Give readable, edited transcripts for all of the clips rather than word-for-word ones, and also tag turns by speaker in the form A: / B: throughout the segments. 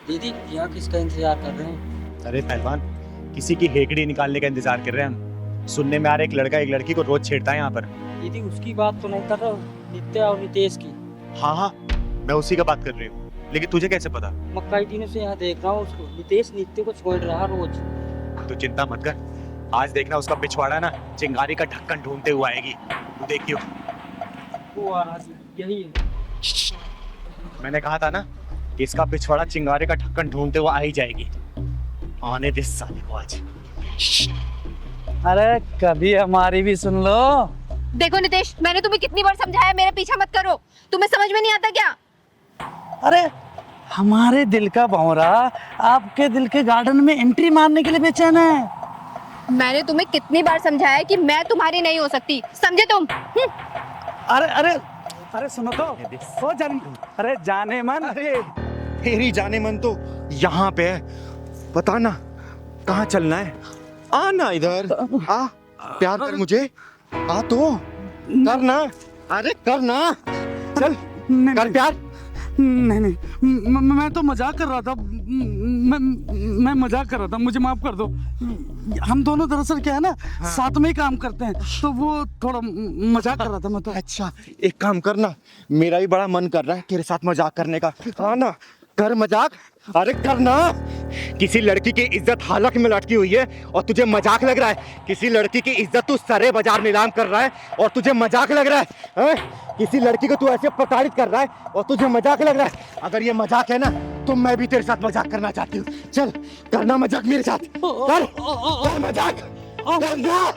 A: दीदी यहाँ किसका इंतजार कर रहे हैं?
B: अरे पहलवान, किसी की हेकड़ी निकालने का इंतजार कर रहे हैं हम। सुनने में आ रहा है एक लड़का एक लड़की को रोज छेड़ता है यहाँ पर।
A: दीदी उसकी बात तो नहीं कर रहा हूँ, नित्या और नितेश की।
B: हाँ हाँ, मैं उसी का बात कर रही हूँ, लेकिन तुझे कैसे पता?
A: मैं कई दिनों से यहाँ देख रहा हूँ उसको। नितेश नित्य को छोड़ रहा रोज।
B: तो चिंता मत कर, आज देखना उसका पिछवाड़ा ना चिंगारी का ढक्कन ढूंढते हुए आएगी। तू देखियो।
A: वो आज यही है।
B: मैंने कहा था ना कि इसका पिछवाड़ा चिंगारी का ढक्कन ढूंढते हुए आ ही जाएगी। आने दे साले को आज।
A: अरे कभी हमारी भी सुन लो।
C: देखो नितेश, मैंने तुम्हें कितनी बार समझाया मेरा पीछा मत करो। तुम्हें समझ में नहीं आता क्या?
D: अरे हमारे दिल का भंवरा आपके दिल के गार्डन में एंट्री मारने के लिए बेचैन है।
C: मैंने तुम्हें कितनी बार समझाया कि मैं तुम्हारी नहीं हो सकती, समझे तुम?
D: अरे अरे अरे सुनो तो, ओ जान, अरे जाने मन।
B: अरे तेरी जाने मन तो यहाँ पे है। बता ना कहाँ चलना है? आना इधर आ, प्यार कर मुझे। आ तो करना, अरे करना, चल कर प्यार।
D: नहीं नहीं, मैं तो मजाक कर रहा था। मैं मजाक कर रहा था, मुझे माफ कर दो। हम दोनों दरअसल क्या है ना, साथ में ही काम करते हैं, तो वो थोड़ा मजाक कर रहा था मैं तो।
B: अच्छा एक काम करना, मेरा भी बड़ा मन कर रहा है तेरे साथ मजाक करने का। हाँ ना, कर मजाक। अरे करना। किसी लड़की की इज्जत हालत में लटकी हुई है और तुझे मजाक लग रहा है? किसी लड़की की इज्जत तू सरे बाजार नीलाम कर रहा है और तुझे मजाक लग रहा है, हैं? किसी लड़की को तू ऐसे प्रताड़ित कर रहा है और तुझे मजाक लग रहा है? अगर ये मजाक है ना तो मैं भी तेरे साथ मजाक करना चाहती हूँ। चल करना मजाक मेरे साथ, कर मजाक करना।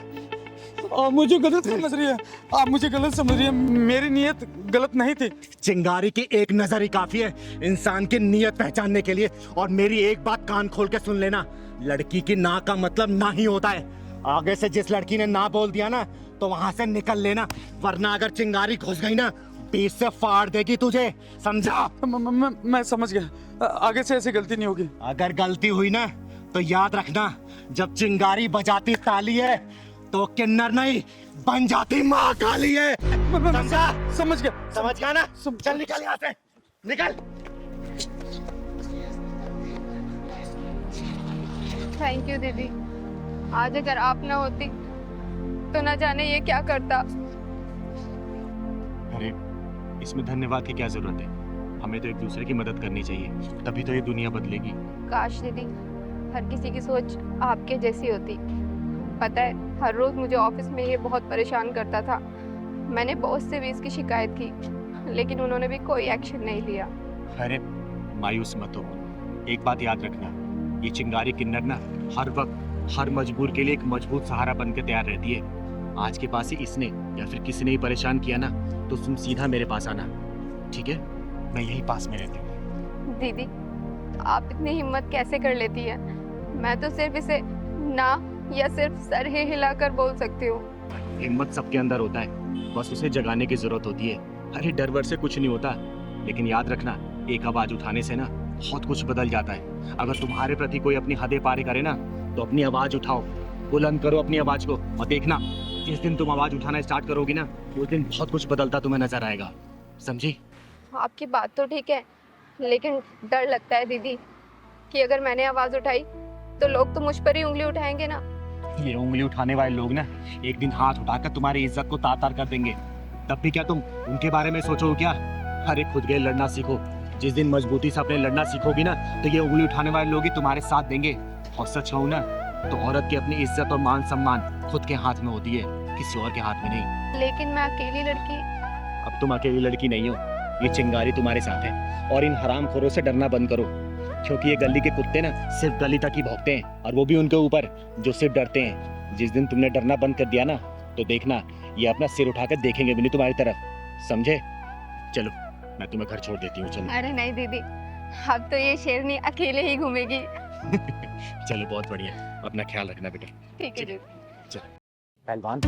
D: आप मुझे गलत समझ रही है, आप मुझे गलत समझ रही है। मेरी नीयत गलत नहीं थी।
B: चिंगारी की एक नजर ही काफी है इंसान की नीयत पहचानने के लिए। और मेरी एक बात कान खोल के सुन लेना, लड़की की ना का मतलब ना ही होता है। आगे से जिस लड़की ने ना बोल दिया ना तो वहां से निकल लेना, वरना अगर चिंगारी घुस गई ना बीच से फाड़ देगी तुझे, समझा?
D: मैं समझ गया, आगे से ऐसी गलती नहीं होगी।
B: अगर गलती हुई ना तो याद रखना, जब चिंगारी बजाती ताली है तो किन्नर नहीं बन जाती माँ काली है, समझा?
D: समझ गया।
B: समझ गया ना? चल निकल यहाँ से, निकल।
C: थैंक यू दीदी, आज अगर आप ना होती तो ना जाने ये क्या करता।
B: अरे इसमें धन्यवाद की क्या जरूरत है? हमें तो एक दूसरे की मदद करनी चाहिए, तभी तो ये दुनिया बदलेगी।
C: काश दीदी हर किसी की सोच आपके जैसी होती। पता है, हर रोज मुझे ऑफिस में ये बहुत परेशान करता था। मैंने बॉस से भी इसकी शिकायत की, लेकिन उन्होंने भी कोई एक्शन नहीं लिया।
B: अरे मायूस मत हो, एक बात याद रखना, ये चिंगारी किन्नर ना हर वक्त हर मजबूर के लिए एक मजबूत सहारा बनकर तैयार रहती है। आज के पास ही इसने या फिर किसी ने ही परेशान किया ना तो तुम सीधा मेरे पास आना, ठीक है? मैं यही पास में रहती हूँ।
C: दीदी आप इतनी हिम्मत कैसे कर लेती है? मैं तो सिर्फ इसे ना या सिर्फ सर ही हिलाकर बोल सकती हूँ।
B: हिम्मत सबके अंदर होता है, बस उसे जगाने की जरूरत होती है। अरे डर वर से कुछ नहीं होता, लेकिन याद रखना एक आवाज उठाने से ना बहुत कुछ बदल जाता है। अगर तुम्हारे प्रति कोई अपनी हदें पार करे ना तो अपनी आवाज उठाओ, बुलंद करो अपनी आवाज को, और देखना जिस दिन तुम आवाज उठाना स्टार्ट करोगी ना उस दिन बहुत कुछ बदलता तुम्हें नजर आएगा, समझी?
C: आपकी बात तो ठीक है, लेकिन डर लगता है दीदी कि अगर मैंने आवाज उठाई तो लोग तो मुझ पर ही उंगली उठाएंगे ना।
B: ये उंगली उठाने वाले लोग ना एक दिन हाथ उठाकर तुम्हारी इज्जत को तार तार कर देंगे, तब भी क्या तुम उनके बारे में सोचो क्या? अरे खुद के लड़ना सीखो, जिस दिन मजबूती से अपने लड़ना सीखोगी ना तो ये उंगली उठाने वाले लोग ही तुम्हारे साथ देंगे। और सच कहूं ना तो औरत की अपनी इज्जत और मान सम्मान खुद के हाथ में होती है, किसी और के हाथ में नहीं।
C: लेकिन मैं अकेली लड़की।
B: अब तुम अकेली लड़की नहीं हो, ये चिंगारी तुम्हारे साथ है। और इन हरामखोरों से डरना बंद करो, क्योंकि ये गली के कुत्ते ना सिर्फ गली तक ही भौंकते हैं, और वो भी उनके ऊपर जो सिर्फ डरते हैं। जिस दिन तुमने डरना बंद कर दिया ना तो देखना ये अपना सिर उठाकर देखेंगे भी नहीं तुम्हारी तरफ, समझे? चलो मैं तुम्हें घर छोड़ देती हूँ, चलो।
C: अरे नहीं दीदी, अब तो ये शेरनी अकेले ही घूमेगी।
B: चलो बहुत बढ़िया, अपना ख्याल रखना बेटा।
C: ठीक है जी।
B: पहलवान,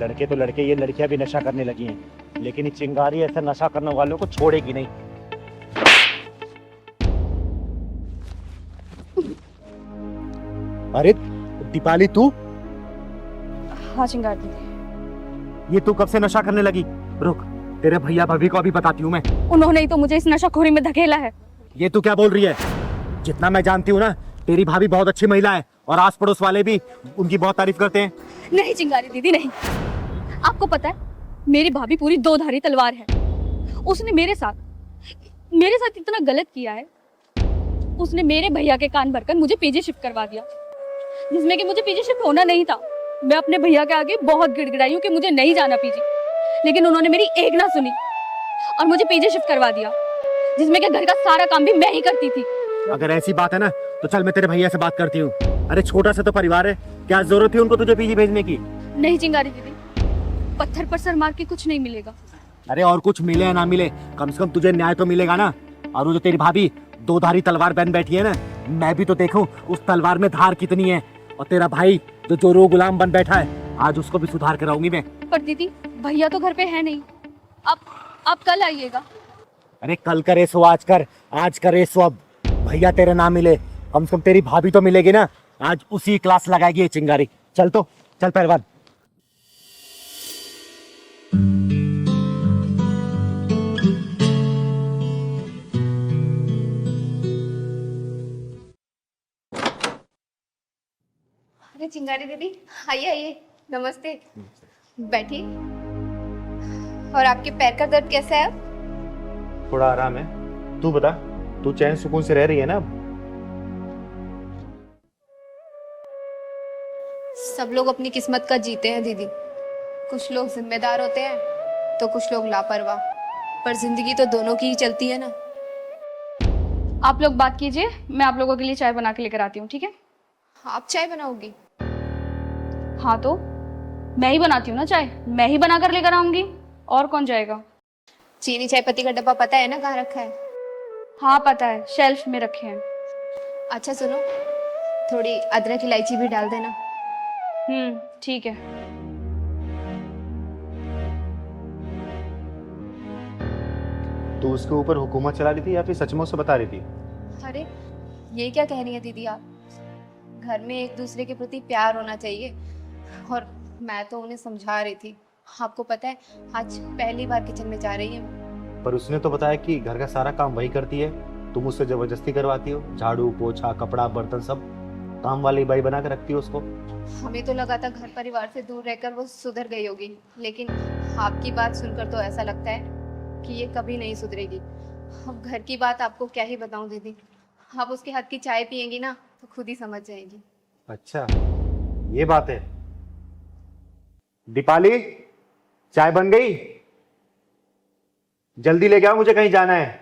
B: लड़के तो लड़के, ये लड़कियां भी नशा करने लगी हैं, लेकिन ये चिंगारी ऐसे नशा करने वालों को छोड़ेगी नहीं। अरे दीपाली तू?
C: हाँ चिंगारी दीदी।
B: ये तू कब से नशा करने लगी? रुक, तेरे भैया भाभी को अभी बताती हूँ मैं।
C: उन्होंने ही तो मुझे इस नशाखोरी में धकेला है।
B: ये तू क्या बोल रही है? जितना मैं जानती हूँ ना, तेरी भाभी बहुत अच्छी महिला है और आस पड़ोस वाले भी उनकी बहुत तारीफ करते हैं।
E: नहीं चिंगारी दीदी नहीं। आपको पता है मेरी भाभी पूरी दो धारी तलवार है। उसने मेरे साथ इतना गलत किया है। उसने मेरे भैया के कान भरकर मुझे पीजी शिफ्ट करवा दिया, जिसमें कि मुझे पीजी शिफ्ट होना नहीं था। मैं अपने भैया के आगे बहुत गिड़गिड़ाई हूँ कि मुझे नहीं जाना पीजी, लेकिन उन्होंने मेरी एक ना सुनी और मुझे पीजी शिफ्ट करवा दिया, जिसमें कि घर का सारा काम भी मैं ही करती थी।
B: अगर ऐसी बात है ना तो चल मैं तेरे भैया से बात करती हूँ। अरे छोटा सा तो परिवार है, क्या जरूरत थी उनको तुझे पीजी भेजने की?
E: नहीं चिंगारी दीदी, पत्थर पर सर मार के कुछ नहीं मिलेगा।
B: अरे और कुछ मिले या ना मिले, कम से कम तुझे न्याय तो मिलेगा ना। और वो जो तेरी भाभी दो धारी तलवार बन बैठी है ना, मैं भी तो देखूं उस तलवार में धार कितनी है। और तेरा भाई जो चोरों गुलाम बन बैठा है, आज उसको भी सुधार कराऊंगी मैं।
E: पर दीदी भैया तो घर पे है नहीं, आप कल आइएगा।
B: अरे कल करे सो आज कर, आज करे सो अब। भैया तेरे ना मिले, कम से कम तेरी भाभी तो मिलेगी ना। आज उसी क्लास लगाएगी ये चिंगारी। चल तो चल पहलवान।
C: अरे चिंगारी दीदी, आइए आइए, नमस्ते, बैठिए। और आपके पैर का दर्द कैसा है अब?
B: थोड़ा आराम है। तू बता, तू चैन सुकून से रह रही है ना?
C: सब लोग अपनी किस्मत का जीते हैं दीदी। कुछ लोग जिम्मेदार होते हैं तो कुछ लोग लापरवाह, पर जिंदगी तो दोनों की ही चलती है ना।
E: आप लोग बात कीजिए, मैं आप लोगों के लिए चाय बना के लेकर आती हूँ, ठीक है?
C: आप चाय बनाओगी?
E: हाँ तो मैं ही बनाती हूँ ना चाय, मैं ही बना कर लेकर आऊंगी, और कौन जाएगा?
C: चीनी चाय पत्ती का डब्बा पता है ना कहाँ रखा है?
E: हाँ पता है, शेल्फ में रखे हैं।
C: अच्छा सुनो, थोड़ी अदरक इलायची भी डाल देना।
E: ठीक है।
B: तू उसके ऊपर हुकूमत चला रही थी या फिर सच में उसे बता रही थी?
C: अरे ये क्या कह रही है दीदी आप? घर में एक दूसरे के प्रति प्यार होना चाहिए, और मैं तो उन्हें समझा रही थी। आपको पता है आज पहली बार किचन में जा रही है।
B: पर उसने तो बताया कि घर का सारा काम वही करती है, तुम उससे जबरदस्ती करवाती हो। झाड़ू पोछा कपड़ा बर्तन सब काम वाली बाई बना कर रखती हो उसको।
C: हमें तो लगा था घर परिवार से दूर रहकर वो सुधर गई होगी, लेकिन आपकी बात सुनकर तो ऐसा लगता है कि ये कभी नहीं सुधरेगी। अब घर की बात आपको क्या ही बताऊं दीदी, आप उसके हाथ की चाय पिएंगी ना तो खुद ही समझ जाएंगी।
B: अच्छा ये बात है। दीपाली, चाय बन गई? जल्दी लेके आओ, मुझे कहीं जाना है।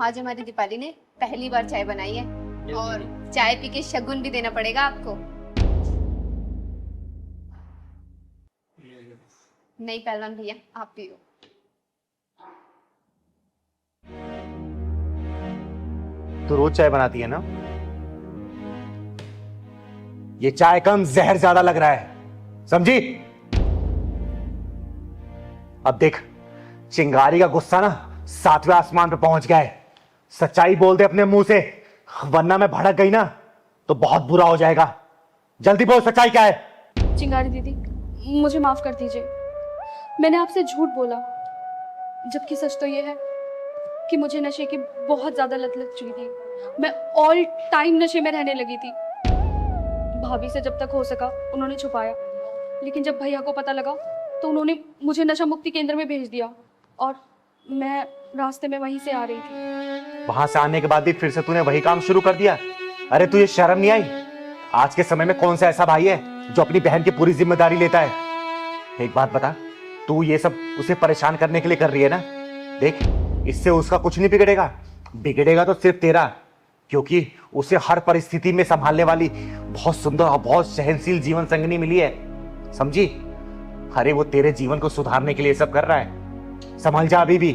C: आज हमारी दीपाली ने पहली बार चाय बनाई है, और चाय पी के शगुन भी देना पड़ेगा आपको। नहीं पहलवान भैया, आप पियो।
B: तो रोज चाय बनाती है ना? ये चाय कम जहर ज्यादा लग रहा है, समझी? अब देख, चिंगारी का गुस्सा ना 7वें आसमान पे पहुंच गया है। सच्चाई बोल दे अपने मुंह से, वरना मैं भड़क गई ना तो बहुत बुरा हो जाएगा। जल्दी बोल, सच्चाई क्या है?
E: चिंगारी दीदी मुझे माफ कर दीजिए, मैंने आपसे झूठ बोला, जबकि सच तो ये है कि मुझे नशे की बहुत ज्यादा लत लग चुकी थी। मैं ऑल टाइम नशे में रहने लगी थी। भाभी से जब तक हो सका उन्होंने छुपाया, लेकिन जब भैया को पता लगा तो उन्होंने मुझे नशा मुक्ति केंद्र में भेज दिया, और मैं रास्ते में वहीं से आ रही थी।
B: वहां से आने के बाद भी फिर से तूने वही काम शुरू कर दिया? अरे तुझे शर्म नहीं आई? आज के समय में कौन सा ऐसा भाई है जो अपनी बहन की पूरी जिम्मेदारी लेता है? एक बात बता, तू ये सब उसे परेशान करने के लिए कर रही है ना? देख, इससे उसका कुछ नहीं बिगड़ेगा, बिगड़ेगा तो सिर्फ तेरा, क्योंकि उसे हर परिस्थिति में संभालने वाली बहुत सुंदर और बहुत सहनशील जीवन संगनी मिली है, समझी? अरे वो तेरे जीवन को सुधारने के लिए सब कर रहा है, संभल जा अभी भी।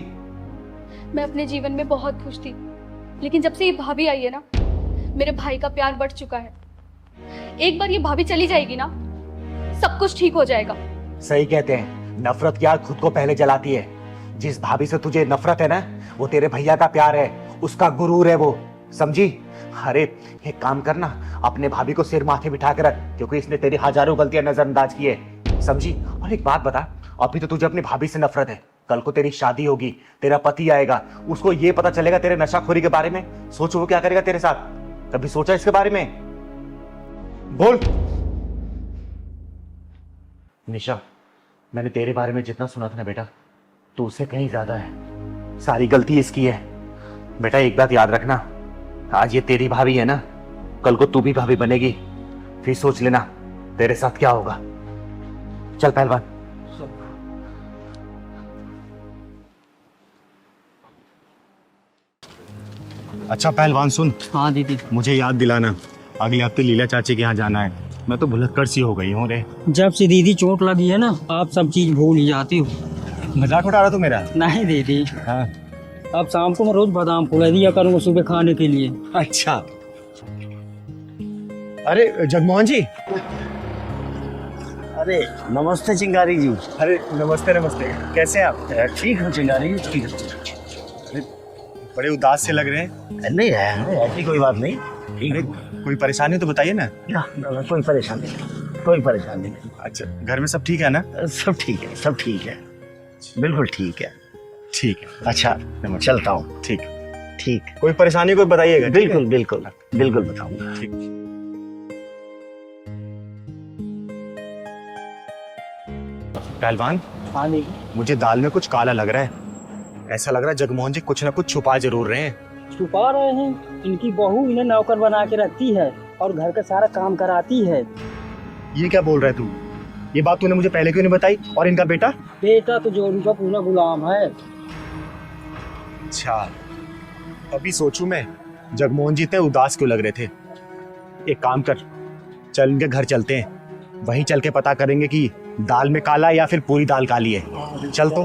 E: मैं अपने जीवन में बहुत खुश थी, लेकिन जब से ये भाभी आई है ना, मेरे भाई का प्यार बढ़ चुका है। एक बार ये भाभी चली जाएगी ना, सब कुछ ठीक हो जाएगा।
B: सही कहते हैं, नफरत की आग खुद को पहले जलाती है। जिस भाभी से तुझे नफरत है ना, वो तेरे भैया का प्यार है, उसका गुरूर है वो, समझी? अरे एक काम करना, अपने भाभी को सिर माथे बिठा के रख, क्योंकि इसने तेरी हजारों गलतियां नजरअंदाज की है, समझी? और एक बात बता, अभी तो तुझे अपनी भाभी से नफरत है, कल को तेरी शादी होगी, तेरा पति आएगा, उसको ये पता चलेगा तेरे नशाखोरी के बारे में, सोचो वो क्या करेगा तेरे साथ। कभी सोचा इसके बारे में? बोल। निशा, मैंने तेरे बारे में जितना सुना था ना बेटा, तू उससे कहीं ज्यादा है। सारी गलती इसकी है। बेटा एक बात याद रखना, आज ये तेरी भाभी है ना, कल को तू भी भाभी बनेगी, फिर सोच लेना तेरे साथ क्या होगा। चल पहलवान। अच्छा पहलवान सुन,
A: हाँ दीदी।
B: मुझे याद दिलाना, अगले हफ्ते लीला चाची के यहाँ जाना है। मैं तो भुलक्कड़ सी हो गई हूँ रे।
A: जब से दीदी चोट लगी है ना, आप सब चीज भूल ही जाती हो।
B: मजाक उठा रहा तू मेरा?
A: नहीं दीदी,
B: हाँ।
A: अब शाम को मैं रोज बादाम फुला दिया करूँगा सुबह खाने के लिए।
B: अच्छा। अरे जगमोहन जी।
F: अरे नमस्ते चिंगारी जी।
B: अरे नमस्ते नमस्ते, कैसे हैं आप?
F: ठीक हूँ चिंगारी जी, ठीक है।
B: बड़े उदास से लग रहे हैं।
F: नहीं है, ऐसी कोई बात नहीं, ठीक है।
B: कोई परेशानी तो बताइए ना।
F: कोई परेशानी नहीं, कोई परेशानी नहीं।
B: अच्छा, घर में सब ठीक है ना?
F: सब ठीक है, सब ठीक है, बिल्कुल ठीक है।
B: ठीक है।
F: अच्छा चलता हूँ।
B: ठीक।
F: ठीक,
B: कोई परेशानी कोई बताइएगा। ठीक है?
F: बिल्कुल बिल्कुल बिल्कुल बताऊंगा।
B: ठीक। पहलवान,
A: हाँ दीदी।
B: मुझे दाल में कुछ काला लग रहा है। ऐसा लग रहा है जगमोहन जी कुछ ना कुछ छुपा जरूर रहे हैं।
A: छुपा रहे हैं, इनकी बहू इन्हें नौकर बना के रखती है और घर का सारा काम कराती है।
B: ये क्या बोल रहा है तू? ये बात तूने मुझे पहले क्यों नहीं बताई? और इनका बेटा?
A: बेटा तो जोड़ी का पूरा गुलाम है।
B: अच्छा, अभी सोचूं मैं जगमोहन जी इतने उदास क्यों लग रहे थे। एक काम कर, चल इनके घर चलते हैं, वहीं चल के पता करेंगे कि दाल में काला या फिर पूरी दाल काली है। चल तो।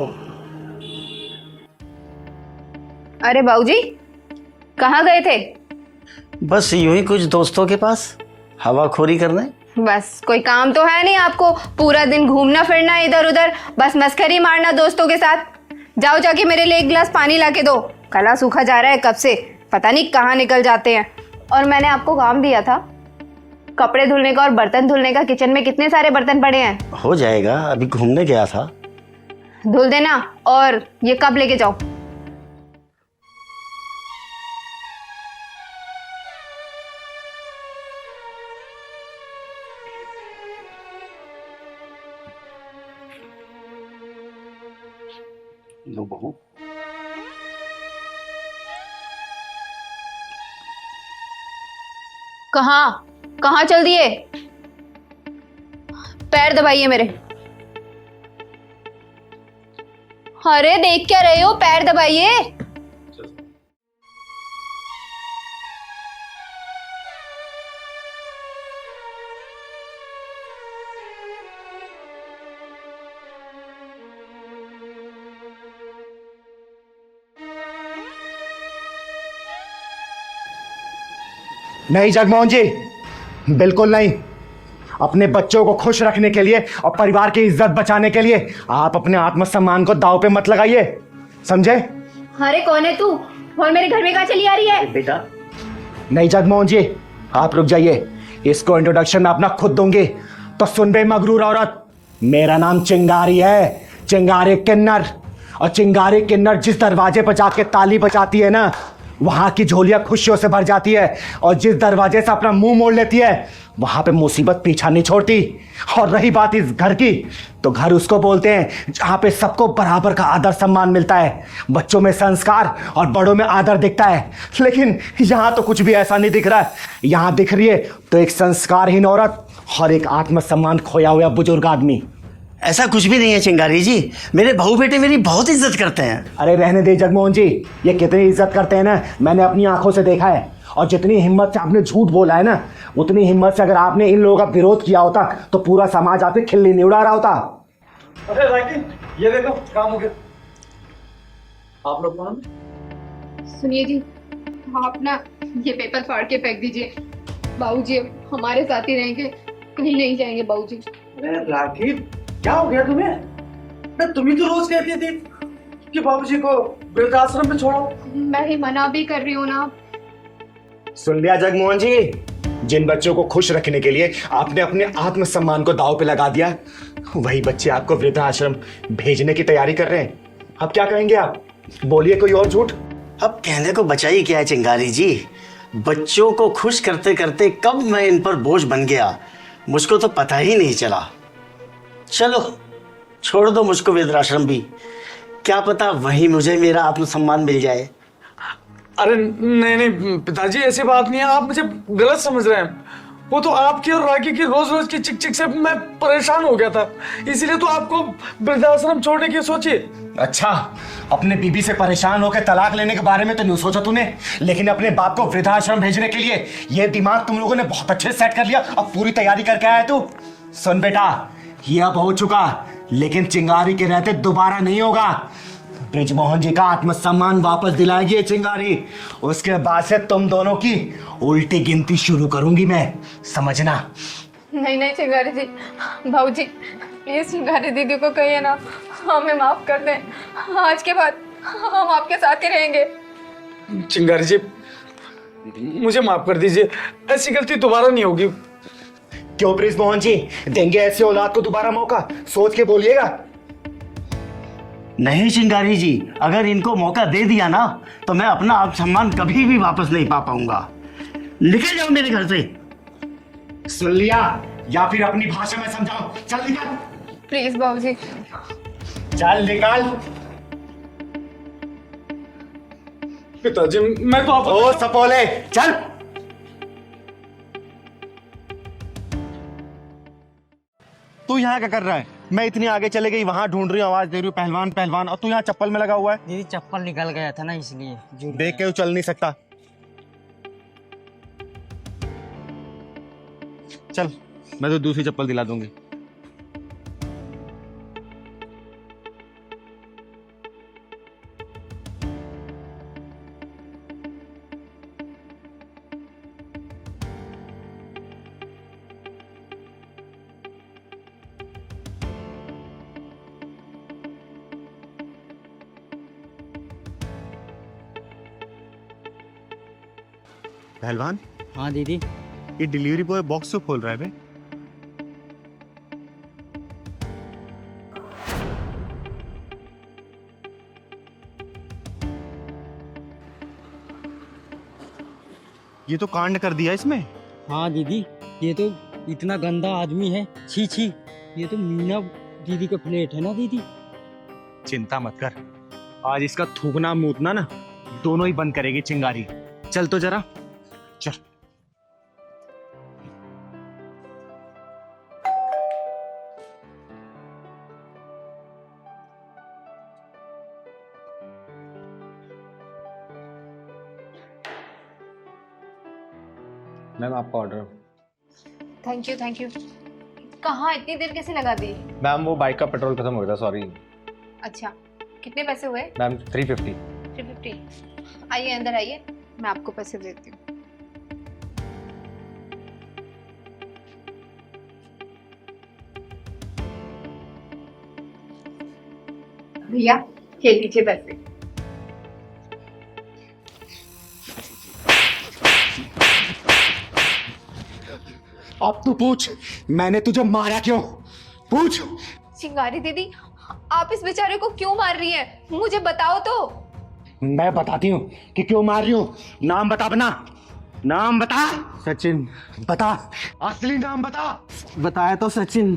C: अरे बाबूजी, कहाँ गए थे?
F: बस यूं ही कुछ दोस्तों के पास हवाखोरी करने।
C: बस कोई काम तो है नहीं आपको, पूरा दिन घूमना फिरना इधर उधर, बस मस्करी मारना दोस्तों के साथ। जाओ जाके मेरे लिए एक गिलास पानी ला के दो, गला सूखा जा रहा है कब से, पता नहीं कहाँ निकल जाते हैं। और मैंने आपको काम दिया था कपड़े धुलने का और बर्तन धुलने का, किचन में कितने सारे बर्तन पड़े हैं।
F: हो जाएगा, अभी घूमने गया था।
C: धुल देना। और ये कब लेके जाओ?
F: लो बहू।
C: कहाँ कहाँ चल दिए? पैर दबाइए मेरे। अरे देख क्या रहे हो, पैर दबाइए।
B: नहीं जगमोहन जी, बिल्कुल नहीं। अपने बच्चों को खुश रखने के लिए और परिवार की इज्जत बचाने के लिए आप अपने आत्मसम्मान को दांव पे मत लगाइए, समझे?
C: अरे कौन है तू, और मेरे घर में कहाँ चली आ रही है?
F: बेटा
B: नहीं जगमोहन जी, आप रुक जाइए, इसको इंट्रोडक्शन मैं अपना खुद दूंगी। तो सुन बे मगरूर औरत, मेरा नाम चिंगारी है, चिंगारी किन्नर। और चिंगारी किन्नर जिस दरवाजे पर जाके ताली बजाती है ना, वहां की झोलियां खुशियों से भर जाती है। और जिस दरवाजे से अपना मुंह मोड़ लेती है, वहां पे मुसीबत पीछा नहीं छोड़ती। और रही बात इस घर की, तो घर उसको बोलते हैं जहां पे सबको बराबर का आदर सम्मान मिलता है, बच्चों में संस्कार और बड़ों में आदर दिखता है। लेकिन यहां तो कुछ भी ऐसा नहीं दिख रहा है। यहां दिख रही है तो एक संस्कारहीन औरत और एक आत्मसम्मान खोया हुआ बुजुर्ग आदमी।
F: ऐसा कुछ भी नहीं है चिंगारी जी, मेरे बहू बेटे मेरी बहुत इज्जत करते हैं।
B: अरे रहने दे जगमोहन जी, ये कितनी इज्जत करते हैं ना, मैंने अपनी आंखों से देखा है। और जितनी हिम्मत से आपने झूठ बोला है ना, उतनी हिम्मत से अगर आपने इन लोगों का विरोध किया होता तो पूरा समाज आपसे खिल्ली नहीं उड़ा रहा होता।
D: अरे राकी, ये देखो काम हो गया। आप लोग कौन?
C: सुनिए जी, आप ना ये पेपर फाड़ के फेंक दीजिए। बाबूजी हमारे साथ ही रहेंगे, कहीं नहीं जाएंगे बाबूजी।
D: अरे राकी, क्या हो गया तुम्हें? मैं तुम ही तो रोज कहती थी कि बाबूजी को वृद्धाश्रम में छोड़ो।
C: मैं ही मना भी कर रही हूँ ना।
B: सुन लिया जगमोहन जी, जिन बच्चों को खुश रखने के लिए आपने अपने आत्मसम्मान को दांव पे लगा दिया, वही बच्चे आपको वृद्धाश्रम भेजने की तैयारी कर रहे हैं। अब क्या कहेंगे आप? बोलिए कोई और झूठ।
F: अब कहने को बचा ही क्या है चिंगारी जी। बच्चों को खुश करते करते कब मैं इन पर बोझ बन गया, मुझको तो पता ही नहीं चला। चलो छोड़ दो मुझको वृद्धाश्रम भी, क्या पता वहीं मुझे मेरा आत्मसम्मान मिल जाए।
D: अरे नहीं नहीं पिताजी, ऐसी बात नहीं है, आप मुझे गलत समझ रहे हैं। वो तो आपकी और राखी की रोज रोज की चिक चिक से मैं परेशान हो गया था, इसीलिए तो आपको वृद्धाश्रम छोड़ने की सोची।
B: अच्छा, अपने बीबी से परेशान होकर तलाक लेने के बारे में तो नहीं सोचा तूने, लेकिन अपने बाप को वृद्धाश्रम भेजने के लिए ये दिमाग तुम लोगों ने बहुत अच्छे से सेट कर लिया। अब पूरी तैयारी करके आया तू। सुन बेटा, ये अब हो चुका, लेकिन चिंगारी के रहते दोबारा नहीं होगा। ब्रिजमोहन जी का आत्मसम्मान वापस दिलाएगी ये चिंगारी। उसके बाद से तुम दोनों की उल्टी गिनती शुरू करूंगी मैं, समझना।
C: नहीं नहीं चिंगारी जी, भाऊजी प्लीज चिंगारी दीदी को कहिए ना, हमें माफ कर दें। आज के बाद हम आपके साथ ही रहेंगे।
D: चिंगारी जी मुझे माफ कर दीजिए, ऐसी गलती दोबारा नहीं होगी।
B: क्यों ब्रिजमोहन जी, देंगे ऐसे औलाद को दोबारा मौका? सोच के बोलिएगा।
F: नहीं चिंगारी जी, अगर इनको मौका दे दिया ना तो मैं अपना आत्मसम्मान कभी भी वापस नहीं पा पाऊंगा। निकल जाओ मेरे घर से।
B: सुन लिया, या फिर अपनी भाषा में समझाओ। चल निकल।
C: प्लीज भाऊजी।
B: चल निकल।
D: पिताजी मैं तो आप
B: ओ सपोले, चल। तू यहाँ क्या कर रहा है? मैं इतनी आगे चले गई, वहां ढूंढ रही हूँ, आवाज दे रही हूँ पहलवान पहलवान, और तू यहाँ चप्पल में लगा हुआ है।
G: दीदी चप्पल निकल गया था ना, इसलिए
B: देख के तू चल नहीं सकता। चल, मैं तो दूसरी चप्पल दिला दूंगी। पहलवान,
G: हाँ दीदी।
B: ये डिलीवरी बॉय बॉक्स क्यों खोल रहा है बे? ये तो कांड कर दिया इसमें।
G: हाँ दीदी, ये तो इतना गंदा आदमी है, छी छी। ये तो मीना दीदी का प्लेट है ना दीदी।
B: चिंता मत कर, आज इसका थूकना मूतना ना दोनों ही बंद करेगी चिंगारी। चल तो जरा चल।
H: मैम आपका order.
C: Thank you thank you. कहाँ इतनी देर कैसे लगा दी?
H: मैम वो बाइक का पेट्रोल खत्म हो गया था, सॉरी।
C: अच्छा, कितने पैसे हुए?
H: मैम 350।
C: 350। आइए अंदर आइए, मैं आपको पैसे देती हूँ। भैया ये लीजिए पैसे।
B: अब तू पूछ, मैंने तुझे मारा क्यों? पूछ।
C: चिंगारी दीदी, आप इस बेचारे को क्यों मार रही हैं? मुझे बताओ तो।
B: मैं बताती हूँ कि क्यों मार रही हूँ। नाम बता अपना, नाम बता।
D: सचिन।
B: बता, असली नाम बता।
D: बताया तो सचिन।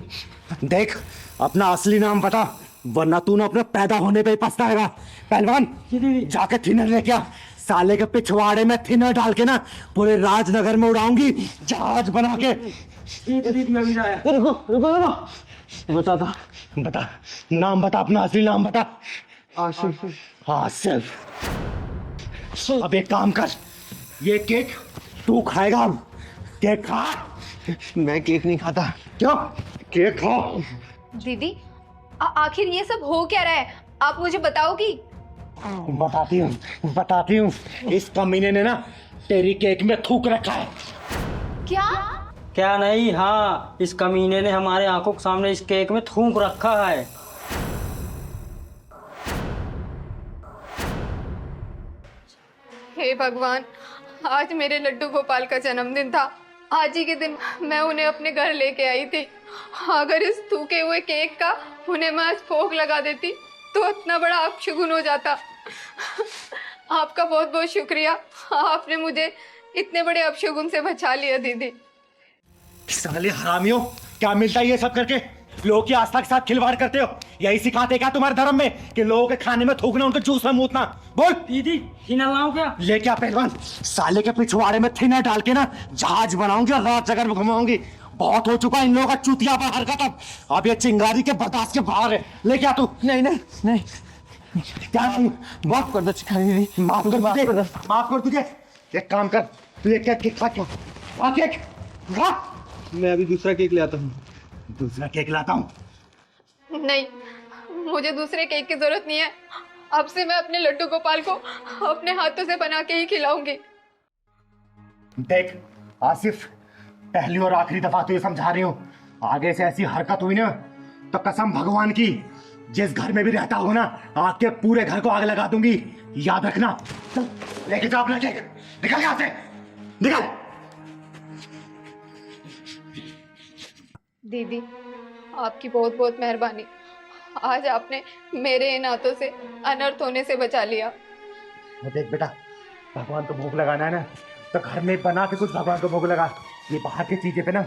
B: देख, अपना असली नाम बता, वरना तू ना अपने पैदा होने पे ही पछताएगा। पहलवान, जाके थिनर लेके आ। साले के पिछवाड़े में थिनर डाल के ना पूरे राजनगर में उड़ाऊंगी जहाज बना के।
D: बता
B: बता, नाम बता, अपना असली नाम बता।
D: आशिफ।
B: आसिफ। अब एक काम कर, ये केक तू खाएगा। अब केक खा।
F: मैं केक नहीं खाता।
B: क्यों? केक खा।
C: दीदी आखिर ये सब हो क्या रहा है? आप मुझे बताओगी?
B: बताती हूँ। इस कमीने ने ना तेरी केक में थूक रखा है।
C: क्या?
G: क्या नहीं, हाँ इस कमीने ने हमारे आंखों के सामने इस केक में थूक रखा है।
C: हे भगवान, आज मेरे लड्डू गोपाल का जन्मदिन था। आज ही के दिन मैं उन्हें अपने घर लेके आई थी अगर इस थूके हुए केक का उन्हें मैं आज भोग लगा देती तो इतना बड़ा अपशगुन हो जाता। आपका बहुत बहुत शुक्रिया, आपने मुझे इतने बड़े अपशगुन से बचा लिया दीदी।
B: साले हरामियों, क्या मिलता है ये सब करके? लोगों की आस्था के साथ खिलवाड़ करते हो। यही सिखाते क्या तुम्हारे धर्म में कि लोगों के खाने में थूकना, उनके जूस में मूतना? बोल।
G: दीदी हिना लाऊं क्या?
B: ले क्या पहलवान, साले के पिछवाड़े में थिना डाल के ना जहाज बनाऊंगी और रात जगह में घुमाऊंगी। बहुत हो चुका इन लोगों का चूतिया पर हरकत। अब ये चिंगारी के बर्दाश्त के बाहर है। ले क्या तू?
D: नहीं नहीं नहीं,
B: क्या नहीं?
D: माफ कर दो चिंगारी जी,
B: माफ कर तुझे। एक काम कर, तू एक केक खा, क्या केक खा।
D: मैं अभी दूसरा केक ले आता हूँ।
B: दूसरा केक लाता हूँ।
C: नहीं, मुझे दूसरे केक की जरूरत नहीं है। अब से मैं अपने लड्डू गोपाल को अपने हाथों से बना के ही खिलाऊंगी।
B: देख आसिफ, पहली और आखिरी दफा तुझे समझा रही हूँ, आगे से ऐसी हरकत हुई ना तो कसम भगवान की, जिस घर में भी रहता हो ना, आग के पूरे घर को आग लगा दूंगी। याद रखना। चल लेके जाओ अपना केक, निकल यहाँ से, निकल।
C: दीदी, आपकी बहुत बहुत मेहरबानी। आज आपने मेरे इन हाथों से अनर्थ होने से बचा लिया।
B: देख बेटा, भगवान को भोग लगाना है ना तो घर में बना के कुछ भगवान को भोग लगा। ये बाहर की चीजें पे ना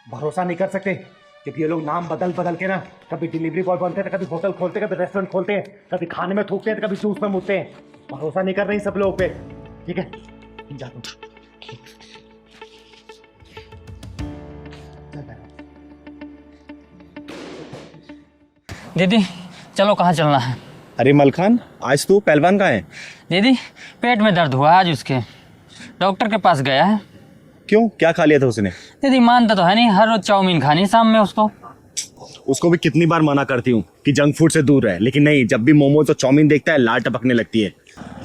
B: भरोसा नहीं कर सकते, क्योंकि ये लोग नाम बदल बदल के ना कभी डिलीवरी बॉय बनते हैं, कभी होटल खोलते हैं, कभी रेस्टोरेंट खोलते हैं, कभी खाने में थूकते हैं, तो कभी जूस में मुतते हैं। भरोसा नहीं कर रहे सब लोग पे। ठीक है, जा तुम।
G: दीदी चलो, कहाँ चलना है?
H: अरे मलखान, आज तू पहलवान का है?
G: दीदी पेट में दर्द हुआ आज, उसके डॉक्टर के पास गया है।
H: क्यों, क्या खा लिया था उसने?
G: दीदी मानता तो है नहीं, हर रोज चाउमीन खानी शाम में उसको।
H: उसको भी कितनी बार मना करती हूँ कि जंक फूड से दूर रहे, लेकिन नहीं, जब भी मोमोज और चाउमीन देखता है लाल टपकने लगती है।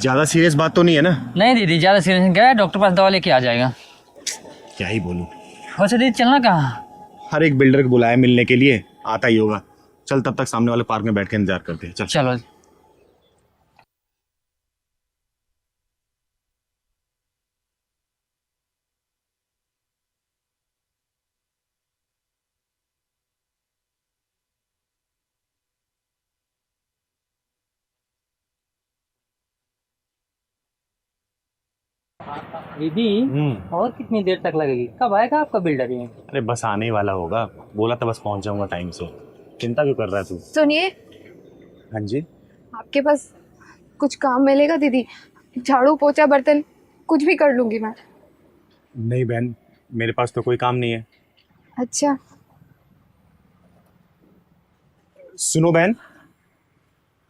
H: ज्यादा सीरियस बात तो नहीं है ना?
G: नहीं दीदी, ज़्यादा सीरियस गया, डॉक्टर पास दवा लेके आ जाएगा।
H: क्या ही बोलूँ।
G: वैसे दीदी चलना कहाँ?
H: हर एक बिल्डर को बुलाया मिलने के लिए, आता ही होगा। चल तब तक सामने वाले पार्क में बैठ के इंतजार करते हैं। चल
G: चलो। दीदी और कितनी देर तक लगेगी? कब आएगा आपका बिल्डर ये?
H: अरे बस आने ही वाला होगा, बोला था बस पहुंच जाऊंगा टाइम से। चिंता क्यों कर रहा है तू?
C: सुनिए,
H: हाँ जी।
C: आपके पास कुछ काम मिलेगा दीदी? झाड़ू पोछा बर्तन कुछ भी कर लूंगी मैं।
H: नहीं बहन, मेरे पास तो कोई काम नहीं है।
C: अच्छा।
H: सुनो बहन,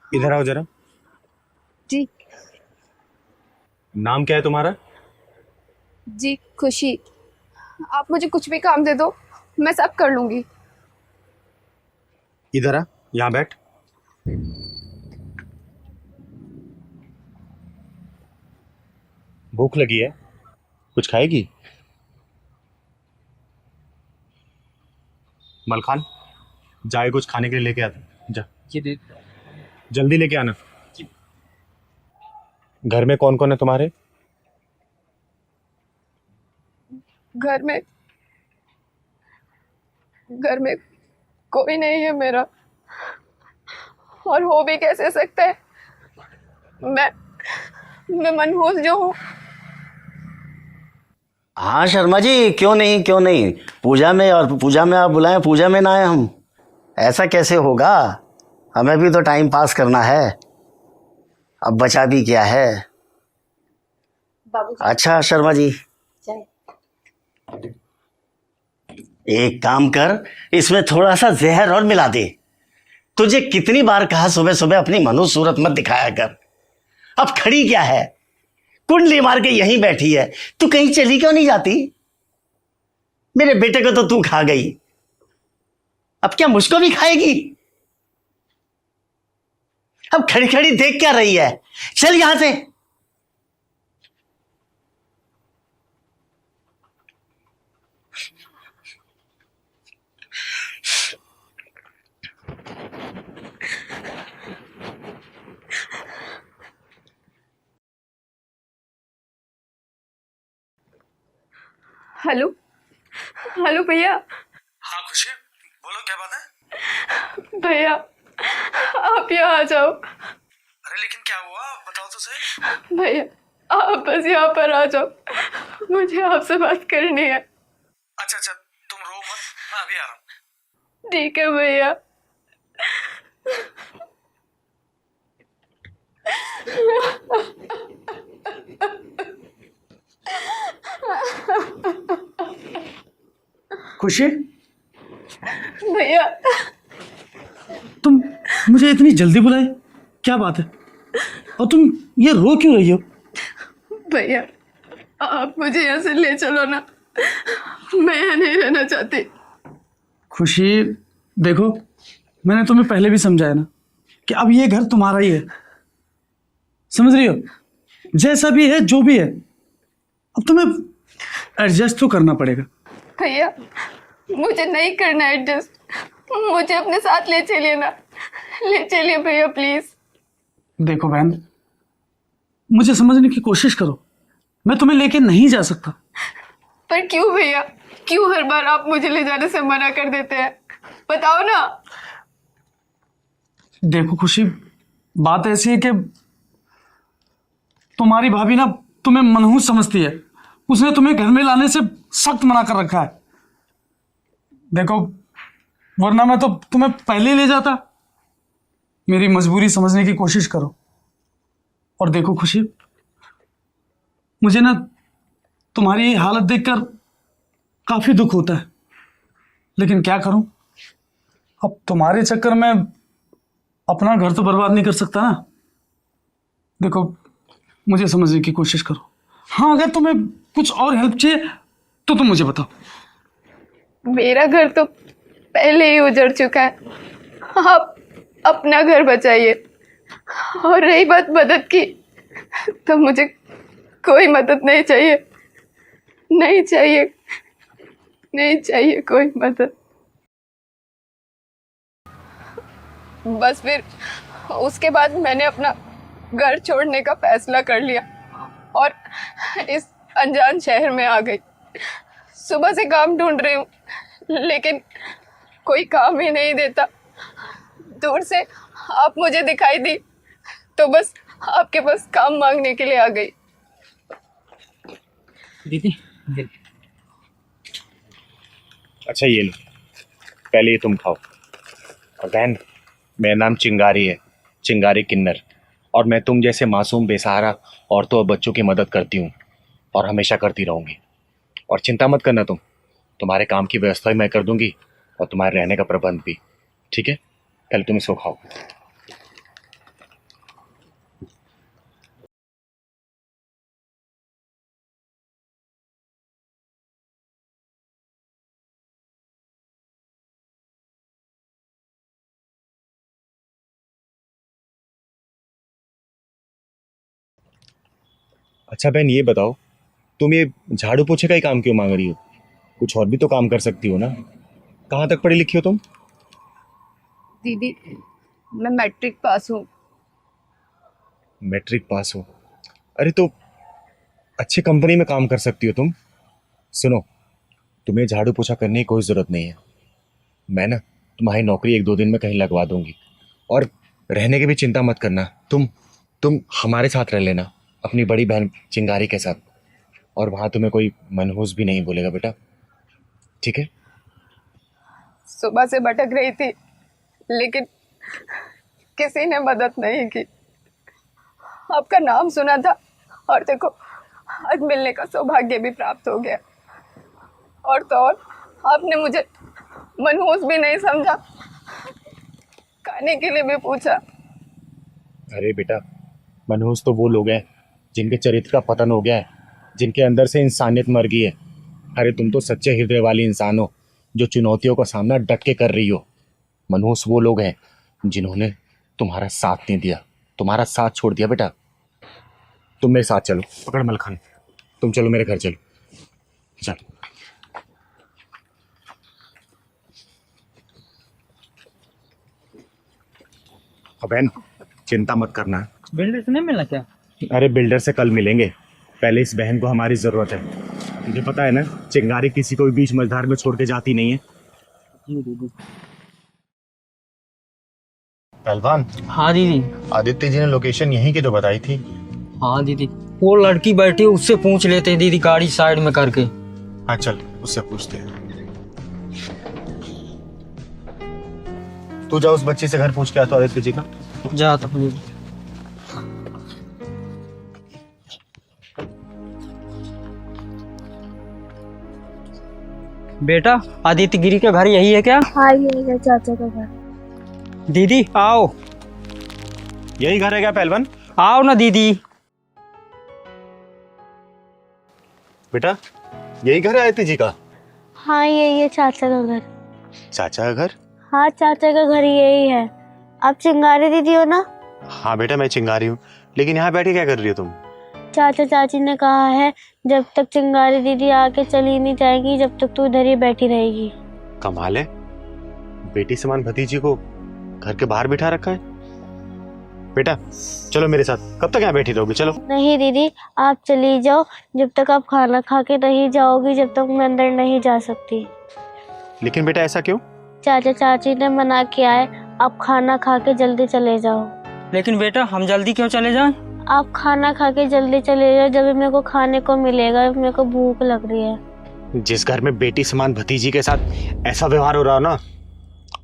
H: इधर आओ जरा।
C: जी।
H: नाम क्या है तुम्हारा?
C: जी खुशी। आप मुझे कुछ भी काम दे दो, मैं सब कर लूंगी।
H: इधर आ, यहाँ बैठ। भूख लगी है, कुछ खाएगी? मलखान, जाए कुछ खाने के लिए लेके आता। जा जल्दी लेके आना। घर में कौन कौन है तुम्हारे?
C: घर में कोई नहीं है मेरा, और हो भी कैसे सकता है? मैं मनहूस जो हूँ।
F: हाँ शर्मा जी, क्यों नहीं, पूजा में आप बुलाएं, पूजा में ना आए हम? ऐसा कैसे होगा? हमें भी तो टाइम पास करना है, अब बचा भी क्या है। अच्छा शर्मा जी, एक काम कर, इसमें थोड़ा सा जहर और मिला दे। तुझे कितनी बार कहा सुबह सुबह अपनी मनु सूरत मत दिखाया कर। अब खड़ी क्या है, कुंडली मार के यहीं बैठी है, तू कहीं चली क्यों नहीं जाती? मेरे बेटे को तो तू खा गई, अब क्या मुझको भी खाएगी? अब खड़ी खड़ी देख क्या रही है, चल यहां से।
C: हेलो भैया।
H: हाँ खुशी, बोलो
C: भैया आप यहाँ आ जाओ।
D: अरे लेकिन क्या हुआ, बताओ तो सही।
C: भैया आप बस यहाँ पर आ जाओ, मुझे आपसे बात करनी है।
D: अच्छा अच्छा, तुम रो मत, मैं अभी आ रहा हूँ।
C: ठीक है भैया।
D: खुशी,
C: भैया
D: तुम मुझे इतनी जल्दी बुलाए, क्या बात है? और तुम ये रो क्यों रही हो?
C: भैया आप मुझे यहाँ से ले चलो ना, मैं यहाँ नहीं रहना चाहती।
D: खुशी देखो, मैंने तुम्हें पहले भी समझाया ना कि अब ये घर तुम्हारा ही है, समझ रही हो? जैसा भी है, जो भी है, अब तुम्हें एडजस्ट तो करना पड़ेगा।
C: भैया मुझे नहीं करना एडजस्ट, मुझे अपने साथ ले चलिए ना, ले चलिए भैया प्लीज।
D: देखो बहन, मुझे समझने की कोशिश करो, मैं तुम्हें लेके नहीं जा सकता।
C: पर क्यों भैया, क्यों हर बार आप मुझे ले जाने से मना कर देते हैं, बताओ ना।
D: देखो खुशी, बात ऐसी है कि तुम्हारी भाभी ना तुम्हें मनहूस समझती है, उसने तुम्हें घर में लाने से सख्त मना कर रखा है। देखो, वरना मैं तो तुम्हें पहले ही ले जाता। मेरी मजबूरी समझने की कोशिश करो। और देखो खुशी, मुझे ना तुम्हारी ये हालत देखकर काफी दुख होता है, लेकिन क्या करूं, अब तुम्हारे चक्कर में अपना घर तो बर्बाद नहीं कर सकता ना। देखो, मुझे समझने की कोशिश करो। हाँ, अगर तुम्हें कुछ और हेल्प चाहिए तो तुम मुझे बताओ।
C: मेरा घर तो पहले ही उजड़ चुका है, आप अपना घर बचाइए। और रही बात मदद की, तो मुझे कोई मदद नहीं चाहिए, नहीं चाहिए, नहीं चाहिए कोई मदद। बस फिर उसके बाद मैंने अपना घर छोड़ने का फैसला कर लिया और इस अनजान शहर में आ गई। सुबह से काम ढूंढ रही हूँ, लेकिन कोई काम ही नहीं देता। दूर से आप मुझे दिखाई दी तो बस आपके पास काम मांगने के लिए आ गई।
G: दीदी
H: अच्छा ये लो, पहले ये तुम खाओ। और बहन, मेरा नाम चिंगारी है, चिंगारी किन्नर, और मैं तुम जैसे मासूम बेसहारा औरतों और बच्चों की मदद करती हूँ और हमेशा करती रहूँगी। और चिंता मत करना, तुम्हारे काम की व्यवस्था भी मैं कर दूंगी और तुम्हारे रहने का प्रबंध भी। ठीक है, पहले तुम इसको खाओ। अच्छा बहन, ये बताओ, तुम ये झाड़ू पोछे का ही काम क्यों मांग रही हो? कुछ और भी तो काम कर सकती हो ना। कहाँ तक पढ़ी लिखी हो तुम?
C: दीदी मैं मैट्रिक पास हूँ।
H: मैट्रिक पास हो? अरे तो अच्छे कंपनी में काम कर सकती हो तुम। सुनो, तुम्हें झाड़ू पोछा करने की कोई ज़रूरत नहीं है। मैं ना तुम्हारी नौकरी 1-2 दिन में कहीं लगवा दूंगी। और रहने की भी चिंता मत करना, तुम हमारे साथ रह लेना, अपनी बड़ी बहन चिंगारी के साथ। और वहाँ तुम्हें कोई मनहूस भी नहीं बोलेगा बेटा, ठीक है?
C: सुबह से भटक रही थी, लेकिन किसी ने मदद नहीं की। आपका नाम सुना था और देखो आज मिलने का सौभाग्य भी प्राप्त हो गया। और तो और आपने मुझे मनहूस भी नहीं समझा, खाने के लिए भी पूछा।
H: अरे बेटा, मनहूस तो वो लोग हैं जिनके चरित्र का पतन हो गया है, जिनके अंदर से इंसानियत मर गई है। अरे तुम तो सच्चे हृदय वाली इंसान हो, जो चुनौतियों का सामना डट के कर रही हो। मनहूस वो लोग हैं जिन्होंने तुम्हारा साथ नहीं दिया, तुम्हारा साथ छोड़ दिया। बेटा तुम मेरे साथ चलो, पकड़ मलखान, तुम चलो मेरे घर चलो, चलो। बहन चिंता मत करना।
G: बिल्डर से नहीं मिलना क्या?
H: अरे बिल्डर से कल मिलेंगे, पहले इस बहन को हमारी ज़रूरत है। तुझे पता है ना, चिंगारी किसी को भी बीच मझधार में छोड़ के जाती नहीं है।
G: जी दीदी।
H: पहलवान,
G: हाँ दीदी।
H: आदित्य जी ने लोकेशन यहीं की तो बताई थी।
G: हाँ दीदी, वो लड़की बैठी है, उससे पूछ लेते हैं दीदी, गाड़ी साइड में करके।
H: हाँ चल, उससे पूछते हैं। तू जा उस बच्ची से घर पूछ के आ तो आदित्य जी का।
G: जा तो दीदी। बेटा, आदित्य गिरी का घर यही है क्या?
I: हाँ यही है चाचा का घर।
G: दीदी आओ।
H: यही घर है क्या पहलवान?
G: आओ ना दीदी।
H: बेटा, यही घर है आदित्य जी का?
I: हाँ यही है चाचा का घर।
H: चाचा का घर?
I: हाँ चाचा का घर यही है। आप चिंगारी दीदी हो ना?
H: हाँ बेटा, मैं चिंगारी हूँ, लेकिन यहाँ बैठे क्या कर रही हो तुम?
I: चाचा चाची ने कहा है जब तक चिंगारी दीदी आके चली नहीं जाएगी जब तक तू इधर ही बैठी रहेगी।
H: कमाल है, बेटी समान भतीजी को घर के बाहर बिठा रखा है। बेटा चलो मेरे साथ, कब तक यहाँ बैठी रहोगी? चलो।
I: नहीं दीदी, आप चली जाओ, जब तक आप खाना खा के नहीं जाओगी जब तक मैं अंदर नहीं जा सकती।
H: लेकिन बेटा ऐसा क्यों?
I: चाचा चाची ने मना किया है, आप खाना खा के जल्दी चले जाओ।
G: लेकिन बेटा हम जल्दी क्यों चले जाएं?
I: आप खाना खा के जल्दी चले जाओ, जब मेरे को खाने को मिलेगा, मेरे को भूख लग रही है।
H: जिस घर में बेटी समान भतीजी के साथ ऐसा व्यवहार हो रहा हो ना,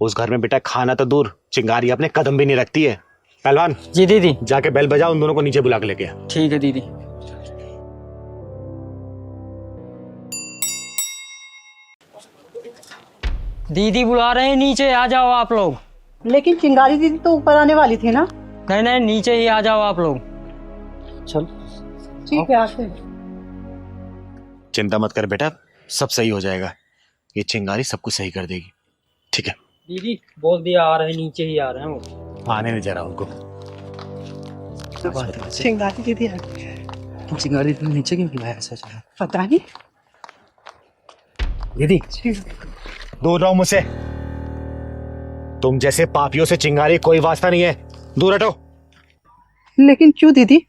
H: उस घर में बेटा खाना तो दूर, चिंगारी अपने कदम भी नहीं रखती है। पहलवान
G: जी दीदी।
H: जाके बेल बजाओ, उन दोनों को नीचे बुला के लेके आ।
G: ठीक है दीदी। दीदी बुला रहे हैं, नीचे आ जाओ आप लोग।
J: लेकिन चिंगारी दीदी तो ऊपर आने वाली थी ना?
G: नहीं नहीं, नीचे ही आ जाओ आप लोग। चल
J: ठीक है, आते हैं।
H: चिंता मत कर बेटा, सब सही हो जाएगा। ये चिंगारी सब कुछ सही कर देगी, ठीक है?
G: दीदी बोल दिया आ रहे हैं, नीचे ही आ रहे हैं वो।
H: आने नहीं जरा उनको।
J: चिंगारी दीदी आ गई।
D: चिंगारी दीदी नीचे क्यों बुलाया चाचा?
J: पता नहीं।
H: दीदी दूर रहो मुझसे, तुम जैसे पापियों से चिंगारी कोई वास्ता नहीं है, दूर हटो।
J: लेकिन क्यों दीदी?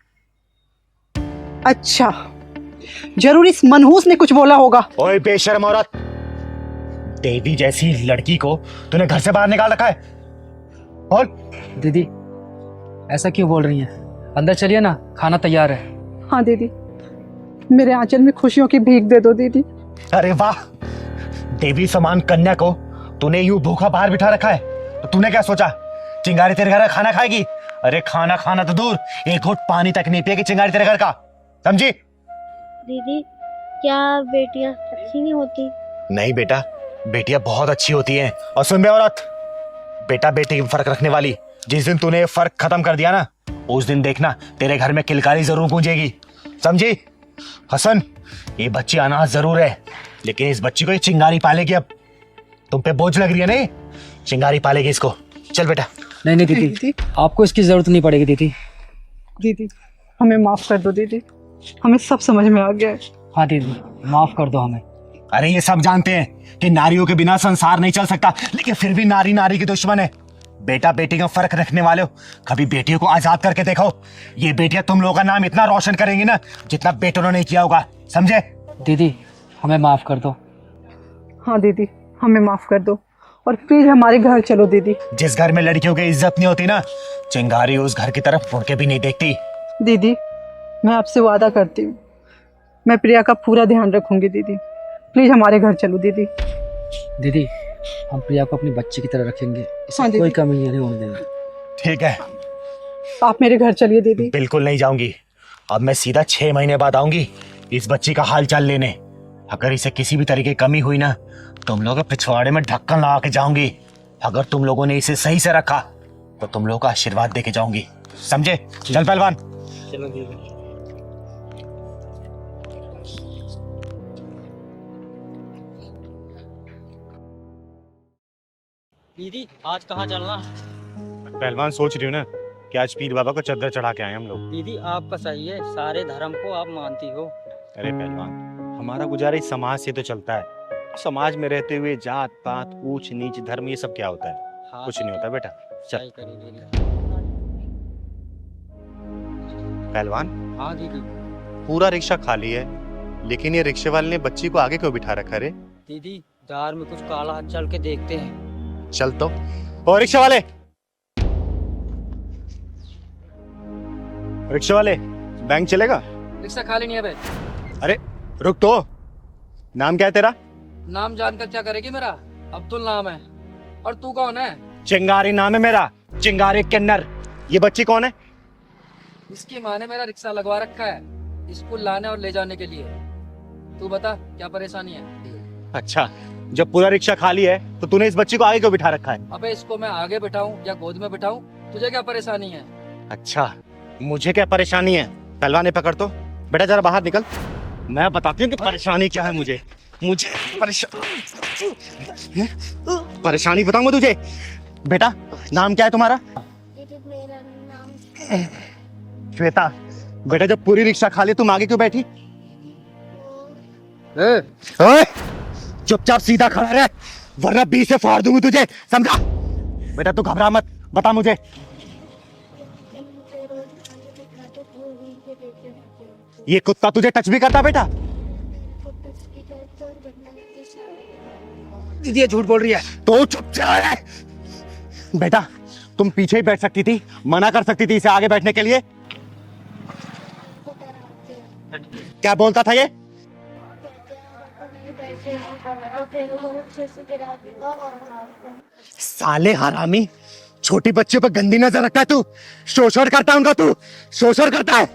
J: अच्छा, जरूर इस मनहूस ने कुछ बोला होगा।
H: ओए बेशर्म औरत, देवी जैसी लड़की को तूने घर से बाहर निकाल रखा है। और
K: दीदी ऐसा क्यों बोल रही हैं? अंदर चलिए ना, खाना तैयार है।
J: हाँ दीदी, मेरे आंचल में खुशियों की भीख दे दो दीदी।
H: अरे वाह, देवी समान कन्या को तूने यूं भूखा बाहर बिठा रखा है, तो तूने क्या सोचा चिंगारी तेरे घर का खाना खाएगी? अरे खाना खाना तो दूर, एक घूंट पानी तक नहीं पिएगी चिंगारी तेरे घर का, समझी?
I: दीदी क्या बेटियां अच्छी नहीं होती?
H: नहीं बेटा, बेटियां बहुत अच्छी होती हैं। और सुन बे औरत, बेटा बेटी में फर्क रखने वाली, जिस दिन तूने ये फर्क खत्म कर दिया ना, उस दिन देखना तेरे घर में किलकारी जरूर गूंजेगी, समझी? हसन, ये बच्ची अनाथ जरूर है, लेकिन इस बच्ची को ये चिंगारी पालेगी। अब तुम पे बोझ लग रही है नहीं, चिंगारी पालेगी इसको। चल बेटा।
K: नहीं नहीं दीदी, आपको इसकी जरूरत नहीं पड़ेगी दीदी।
J: दीदी हमें माफ कर दो दीदी, हमें सब समझ में आ गया है।
K: हाँ दीदी, माफ कर दो हमें।
H: अरे ये सब जानते हैं कि नारियों के बिना संसार नहीं चल सकता, लेकिन फिर भी नारी नारी की दुश्मन है। बेटा बेटी का फर्क रखने वाले हो, कभी बेटियों को आजाद करके देखो। ये बेटियां तुम लोगों का नाम इतना रोशन करेंगी ना, जितना बेटों ने नहीं किया होगा, समझे?
K: दीदी हमें माफ कर दो।
J: हाँ दीदी, हमें माफ कर दो और प्लीज हमारे घर चलो दीदी।
H: जिस घर में लड़कियों की इज्जत नहीं होती ना, चिंगारी उस घर की तरफ मुड़ के भी नहीं देखती।
J: दीदी मैं आपसे वादा करती हूँ, मैं प्रिया का पूरा ध्यान रखूंगी दीदी। प्लीज हमारे घर चलो दीदी।
K: दीदी हम प्रिया को अपनी बच्ची की तरह रखेंगे, इसमें
J: हाँ
K: कोई
J: दीदी।
K: कमी नहीं होने देंगे।
H: ठीक है,
J: आप मेरे घर चलिए दीदी।
H: बिल्कुल नहीं जाऊंगी। अब मैं सीधा 6 महीने बाद आऊंगी इस बच्ची का हाल चाल लेने। अगर इसे किसी भी तरीके की कमी हुई ना, तुम लोग पिछवाड़े में ढक्कन लगा के जाऊंगी। अगर तुम लोगों ने इसे सही से रखा तो तुम लोगों को आशीर्वाद देके जाऊंगी, समझे? चल पहलवान।
G: चलो दीदी। दीदी आज कहाँ चलना?
H: पहलवान सोच रही हूँ ना कि आज पीर बाबा को चद्दर चढ़ा के आए हम लोग।
G: दीदी आपका सही है, सारे धर्म को आप मानती हो।
H: अरे पहलवान, हमारा गुजारा इस समाज से तो चलता है। समाज में रहते हुए जात पात ऊंच नीच धर्म ये सब क्या होता है?
G: हाँ,
H: कुछ नहीं होता बेटा। चल
G: सही करी दीदी।
H: पहलवान,
G: हाँ दीदी।
H: पूरा रिक्शा खाली है, लेकिन ये रिक्शे वाले ने बच्ची को आगे क्यों बिठा रखा रे?
G: दीदी दार में कुछ काला हाथ चल के देखते हैं।
H: चल तो। ओ रिक्शा वाले,
B: रिक्शा वाले, बैंक चलेगा?
K: रिक्शा खाली नहीं है बे।
B: अरे रुक तो, नाम क्या है तेरा?
K: नाम जानकर क्या करेगी मेरा? अब्दुल नाम है। और तू कौन है?
B: चिंगारी नाम है मेरा, चिंगारी किन्नर। ये बच्ची कौन है?
K: इसकी माँ ने मेरा रिक्शा लगवा रखा है स्कूल लाने और ले जाने के लिए। तू बता क्या परेशानी है?
B: अच्छा, जब पूरा रिक्शा खाली है तो तूने इस बच्ची को आगे क्यों बिठा रखा है?
K: अबे इसको मैं आगे बिठाऊं या गोद में बिठाऊं? तुझे क्या परेशानी है?
B: अच्छा, मुझे क्या परेशानी है? पहलवान पकड़ तो, बेटा जरा बाहर निकल, मैं बताती हूँ कि परेशानी क्या है। मुझे परेशानी बताऊंगा तुझे। बेटा नाम क्या है तुम्हारा?
I: मेरा नाम
B: श्वेता। बेटा जब पूरी रिक्शा खाली तुम आगे क्यों बैठी? ओए, चुपचाप सीधा खड़ा रह वरना 20 से फाड़ दूंगी तुझे, समझा? बेटा तू घबरा मत, बता मुझे। ये कुत्ता तुझे टच भी करता बेटा?
K: दीदी ये झूठ बोल रही है।
B: तो चुपचाप रह। बेटा तुम पीछे ही बैठ सकती थी, मना कर सकती थी इसे आगे बैठने के लिए। क्या बोलता था ये? साले हरामी, छोटी बच्चे पर गंदी नजर रखता है तू। शोषण करता है उनका, तू शोषण करता है।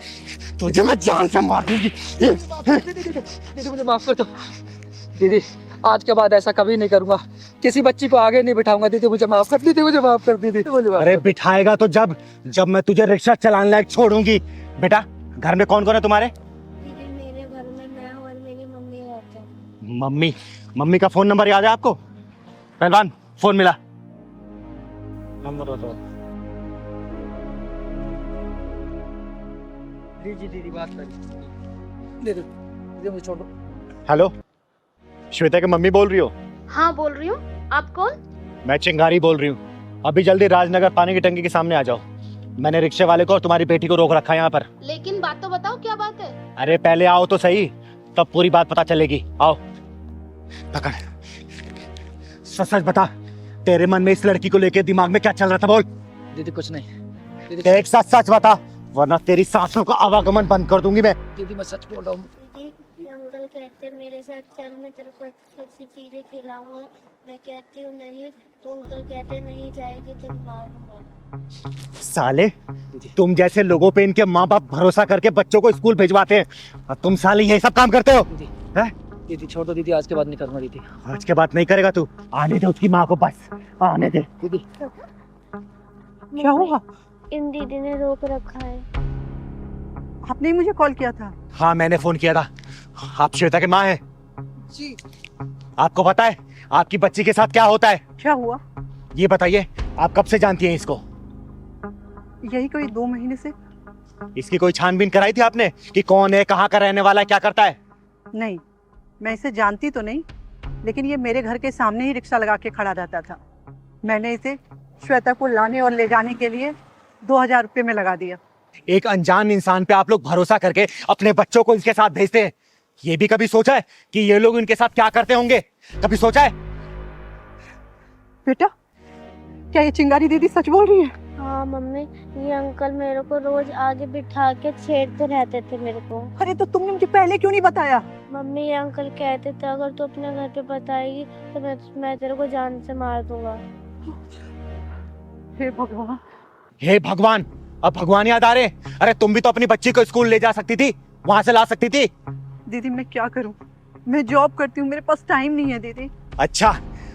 B: तुझे मैं जान से मार दूंगी।
K: दीदी मुझे माफ कर दो। दीदी आज के बाद ऐसा कभी नहीं करूंगा, किसी बच्ची को आगे नहीं बिठाऊंगा। दीदी मुझे माफ कर, दीदी मुझे माफ कर, दीदी मुझे माफ।
B: अरे बिठाएगा तो जब मैं तुझे रिक्शा चलाने लायक छोड़ूंगी। बेटा घर में कौन कौन है तुम्हारे?
I: दीदी मेरे घर में मैं और मेरी मम्मी रहते हैं।
B: मम्मी का फोन नंबर याद है आपको? पहलवान फोन मिला।
G: नंबर बताओ। दीदी बात करिए।
K: दीदी मुझे छोड़ दो।
B: हेलो, श्वेता की मम्मी बोल रही हो?
I: हाँ बोल रही हूँ, आप कौन?
B: मैं चिंगारी बोल रही हूँ। अभी जल्दी राजनगर पानी की टंकी के सामने आ जाओ। मैंने रिक्शे वाले को और तुम्हारी बेटी को रोक रखा है यहाँ पर।
I: लेकिन बात तो बताओ, क्या बात है?
B: अरे पहले आओ तो सही, तब पूरी बात पता चलेगी। आओ, पकड़। सच बता, तेरे मन में इस लड़की को लेके दिमाग में क्या चल रहा था? बोल।
K: दीदी कुछ नहीं। दीदी
B: एक सच बता, वरना तेरी सांसों का आवागमन बंद कर दूंगी मैं।
K: दीदी मैं सच बोल रहा हूँ।
I: अंकल कहते मेरे साथ चल, मैं तेरे को अच्छी चीजें खिलाऊंगा। मैं कहती हूँ नहीं, तो अंकल कहते नहीं जाएगी तो मारूंगा।
B: साले, तुम जैसे लोगों पे इनके माँ बाप भरोसा करके बच्चों को स्कूल भिजवाते हैं और तुम साले ये सब काम करते हो।
K: दीदी छोड़ दो। दीदी आज के बाद नहीं करूंगा। दीदी
B: आज के बाद नहीं करेगा तू? आने दे उसकी माँ को, बस आने दे।
K: दीदी
J: क्या हुआ?
I: इन दीदी ने रोक रखा है।
J: आपने ही मुझे कॉल किया था?
B: हाँ मैंने फोन किया था। आप श्वेता के माँ हैं?
K: जी।
B: आपको पता है आपकी बच्ची के साथ क्या होता है?
J: क्या हुआ?
B: ये बताइए, आप कब से जानती हैं इसको?
J: यही कोई 2 महीने से।
B: इसकी कोई छानबीन कराई थी आपने कि कौन है, कहाँ का रहने वाला है, क्या करता है?
J: नहीं, मैं इसे जानती तो नहीं, लेकिन ये मेरे घर के सामने ही रिक्शा लगा के खड़ा रहता था। मैंने इसे श्वेता को लाने और ले जाने के लिए 2000 रुपये में लगा दिया।
B: एक अनजान इंसान पे आप लोग भरोसा करके अपने बच्चों को इसके साथ भेजते हैं। ये भी कभी सोचा है कि ये लोग इनके साथ क्या करते होंगे? कभी सोचा है?
J: बेटा, क्या ये चिंगारी दीदी सच बोल रही है?
I: हाँ मम्मी, ये अंकल मेरे को रोज आगे बिठा के छेड़ते रहते थे मेरे को।
J: अरे तो तुमने मुझे पहले क्यों नहीं बताया?
I: मम्मी ये अंकल कहते थे अगर तू अपने घर पे बताएगी तो मैं तेरे को जान से मार दूंगा।
J: हे भगवान।
B: हे भगवान, अब भगवान याद आ रहे? अरे तुम भी तो अपनी बच्ची को स्कूल ले जा सकती थी, वहां से ला सकती थी।
J: दीदी मैं क्या करूं, मैं जॉब करती हूँ, मेरे पास टाइम नहीं है दीदी।
B: अच्छा,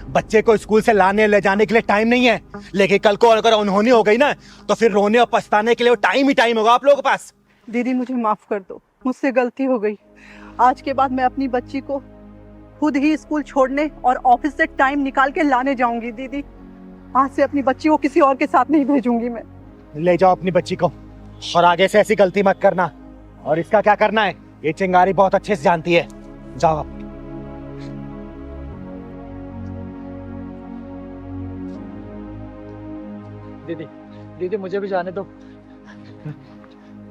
B: बच्चे को स्कूल से लाने ले जाने के लिए टाइम नहीं है, लेकिन कल को अगर अनहोनी हो गई ना तो फिर रोने और पछताने के लिए टाइम ही टाइम होगा आप लोगों के पास।
J: दीदी मुझे माफ कर दो, मुझसे गलती हो गई। आज के बाद मैं अपनी बच्ची को खुद ही स्कूल छोड़ने और ऑफिस से टाइम निकाल के लाने जाऊंगी। दीदी आज से अपनी बच्ची को किसी और के साथ नहीं भेजूंगी मैं।
B: ले जाओ अपनी बच्ची को और आगे से ऐसी गलती मत करना। और इसका क्या करना है ये चिंगारी बहुत अच्छे से जानती है। जाओ आप।
K: दीदी मुझे भी जाने दो।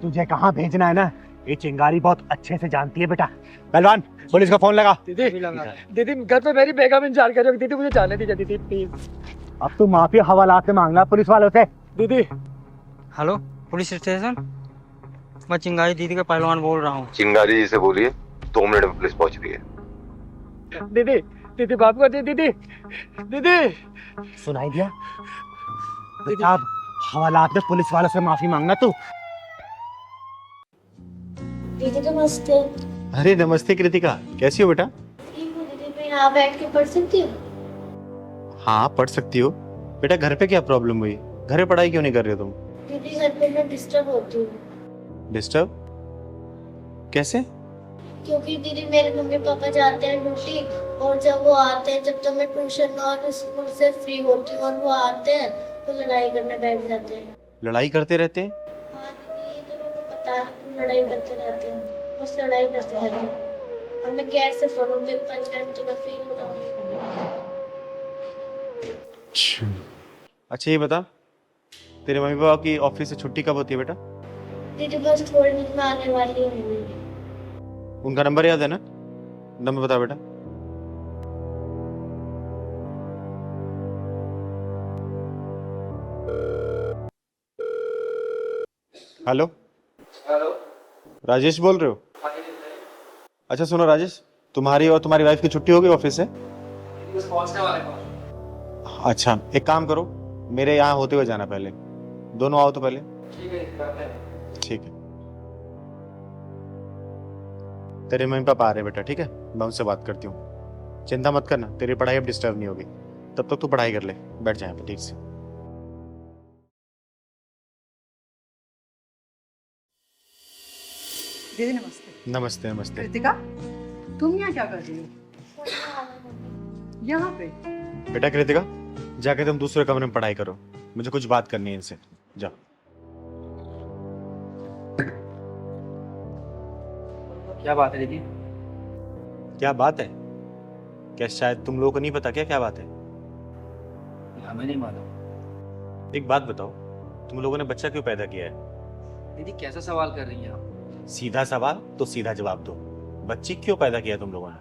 B: तुझे कहाँ भेजना है ना ये चिंगारी बहुत अच्छे से जानती है बेटा। पहलवान पुलिस का फोन लगा।
K: दीदी घर पे मेरी बेगम इंतजार कर रही है। दीदी मुझे जाने दीजिए दीदी प्लीज।
B: अब तू माफी हवालात से मांगना पुलिस वालों से।
K: दीदी
G: हेलो पुलिस स्टेशन। मैं चिंगारी दीदी का पहलवान बोल रहा हूँ।
L: चिंगारी जी से बोलिए, 2 मिनट में पुलिस पहुंच रही है।
K: दीदी दीदी माफ कर दी दीदी। दीदी
B: सुनाई दिया? बेटा हवालात में पुलिस वालों से माफी मांगना तू।
I: दीदी नमस्ते।
H: अरे नमस्ते कृतिका, कैसी हो बेटा?
I: ठीक हूँ दीदी, मैं यहाँ बैठ के पढ़ सकती हूँ?
H: हाँ पढ़ सकती हो बेटा। घर पे क्या प्रॉब्लम हुई? घर पे पढ़ाई क्यों नहीं कर रहे हो तुम?
I: दीदी घर पे मैं डिस्टर्ब होती हूँ।
H: डिस्टर्ब कैसे?
I: क्योंकि दीदी मेरे मम्मी पापा जाते हैं ड्यूटी, और जब वो आते हैं, जब तक मैं ट्यूशन और स्कूल से फ्री होती हूँ और वो आते हैं तो लड़ाई करने बैठ जाते हैं।
H: लड़ाई करते रहते हैं?
I: हाँ दीदी, ये तो मेरे को पता है, लड़ाई करते रहते हैं, बस लड़ाई करते रहते हैं। और मैं कैसे पढ़ूँ? मेरे पंचायत तो मैं फेल हो रहा हूँ।
H: अच्छा ये बता, तेरे मम्मी पापा की ऑफिस से छुट्टी कब होती है बेटा?
I: दीदी बस थोड़ी दिन में आने वाली हूँ।
H: उनका नंबर याद है ना? नंबर बता बेटा। हेलो
K: हेलो,
H: राजेश बोल रहे हो? अच्छा सुनो राजेश, तुम्हारी और तुम्हारी वाइफ की छुट्टी हो गई ऑफिस से?
K: बस पहुंचने वाले हैं।
H: अच्छा एक काम करो, मेरे यहाँ होते हुए जाना पहले। दोनों आओ तो पहले।
K: ठीक है, करते हैं।
H: ठीक है। तेरे मम्मी पापा आ रहे बेटा, ठीक है? मैं उनसे बात करती हूँ। चिंता मत करना, तेरी पढ़ाई अब डिस्टर्ब नहीं होगी। तब तक तू पढ़ाई कर ले, बैठ जाए ठीक से।
J: दीदी नमस्ते।
H: नमस्ते नमस्ते।
J: कृतिका, तुम यहाँ क्या कर रही हो? यहाँ पे?
H: बेटा कृतिका, जाके तुम दूसरे कमरे में पढ़ाई करो, मुझे कुछ बात करनी है इनसे। जाओ।
K: क्या बात है दीदी?
H: क्या बात है? क्या शायद तुम लोगों को नहीं पता क्या क्या बात है?
K: हमें नहीं मालूम।
H: एक बात बताओ, तुम लोगों ने बच्चा क्यों पैदा किया है?
K: दीदी कैसा सवाल कर रही हैं आप?
H: सीधा सवाल तो सीधा जवाब दो। बच्ची क्यों पैदा किया तुम लोगों ने?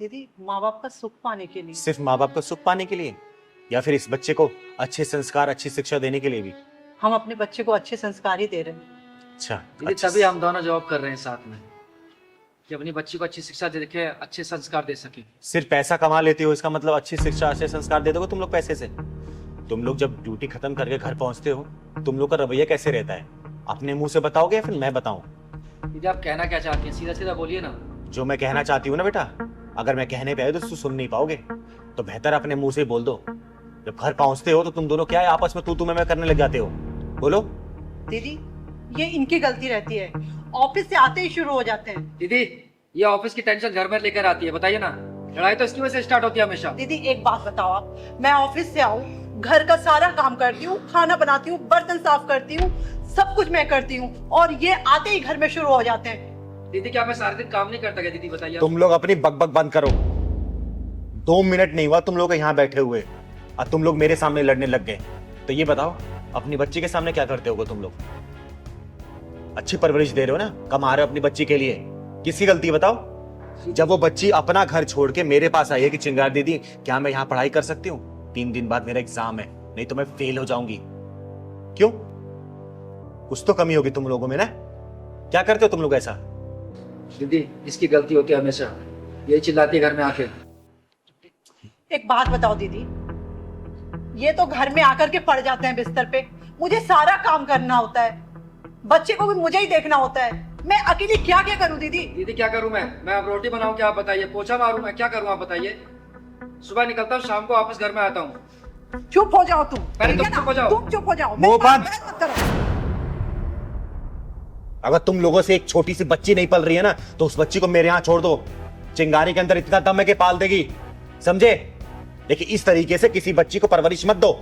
J: दीदी माँ बाप का सुख पाने के लिए।
H: सिर्फ माँ बाप का सुख पाने के लिए, या फिर इस बच्चे को अच्छे संस्कार अच्छी शिक्षा देने के लिए भी?
J: हम अपने बच्चे को अच्छे संस्कार ही दे रहे हैं।
H: अच्छा
K: दीदी तभी हम दोनों जॉब कर रहे हैं साथ में, कि अपनी बच्ची को अच्छी शिक्षा दे के अच्छे संस्कार दे सके।
H: सिर्फ पैसा कमा लेते हो इसका मतलब अच्छी शिक्षा अच्छे संस्कार दे दोगे तुम लोग पैसे से? तुम लोग जब ड्यूटी खत्म करके घर पहुंचते हो, तुम लोग का रवैया कैसे रहता है? अपने मुंह से बताओगे या फिर मैं बताऊं?
K: दीदी आप कहना क्या चाहती हैं? सीधा सीधा बोलिए ना।
H: जो मैं कहना चाहती हूँ ना बेटा, अगर मैं कहने पे आए तो तुम सुन नहीं पाओगे, तो बेहतर अपने मुंह से बोल दो। जब घर पहुंचते हो तो तुम दोनों क्या है आपस में तू मैं करने लग जाते हो? बोलो।
J: दीदी ये इनकी गलती रहती है, ऑफिस से आते ही शुरू हो जाते हैं।
K: दीदी ये ऑफिस की टेंशन घर में लेकर आती है, बताइए ना। लड़ाई तो इसकी वजह से स्टार्ट होती है हमेशा।
J: दीदी एक बात बताओ आप, मैं ऑफिस से आऊँ, घर का सारा काम करती हूँ, खाना बनाती हूँ, बर्तन साफ करती हूँ, सब कुछ मैं करती हूँ, और ये आते ही घर में शुरू हो जाते हैं।
K: दीदी क्या मैं सारे दिन काम नहीं करता क्या? दीदी बताइए।
H: तुम लोग अपनी बकबक बंद करो। 2 मिनट नहीं हुआ तुम लोग यहाँ बैठे हुए और तुम लोग मेरे सामने लड़ने लग गए। तो ये बताओ, अपनी बच्ची के सामने क्या करते होगे तुम लोग? अच्छी परवरिश दे रहे हो ना, कमा रहे हो अपनी बच्ची के लिए, किसकी गलती बताओ? जब वो बच्ची अपना घर छोड़ के मेरे पास आई है कि चिंगार दीदी क्या मैं यहाँ पढ़ाई कर सकती हूँ? 3 दिन बाद मेरा एग्जाम है, नहीं तो मैं फेल हो जाऊंगी। क्यों? कुछ तो कमी होगी तुम लोगों में ना? क्या करते हो तुम लोग ऐसा?
K: दीदी इसकी गलती होती है हमेशा, यही चिल्लाती है घर में आके।
J: एक बात बताओ दीदी, ये तो घर में आकर के पड़ जाते हैं बिस्तर पे, मुझे सारा काम करना होता है, बच्चे को भी मुझे ही देखना होता है, मैं अकेली क्या क्या करूं दीदी?
K: दीदी क्या करूं मैं अब रोटी बनाऊं क्या आप बताइए? पोछा मारूं मैं क्या करूं आप बताइए? सुबह निकलता हूं, शाम को वापस घर में आता हूं।
J: चुप हो जाओ तुम।
K: पहले तुम चुप हो जाओ।
J: तुम चुप हो जाओ।
H: मुंह बंद।
J: मत करो।
H: अगर तुम लोगों से एक छोटी सी बच्ची नहीं पल रही है ना, तो उस बच्ची को मेरे यहाँ छोड़ दो। चिंगारी के अंदर इतना दम है कि पाल देगी, समझे? लेकिन इस तरीके से किसी बच्ची को परवरिश मत दो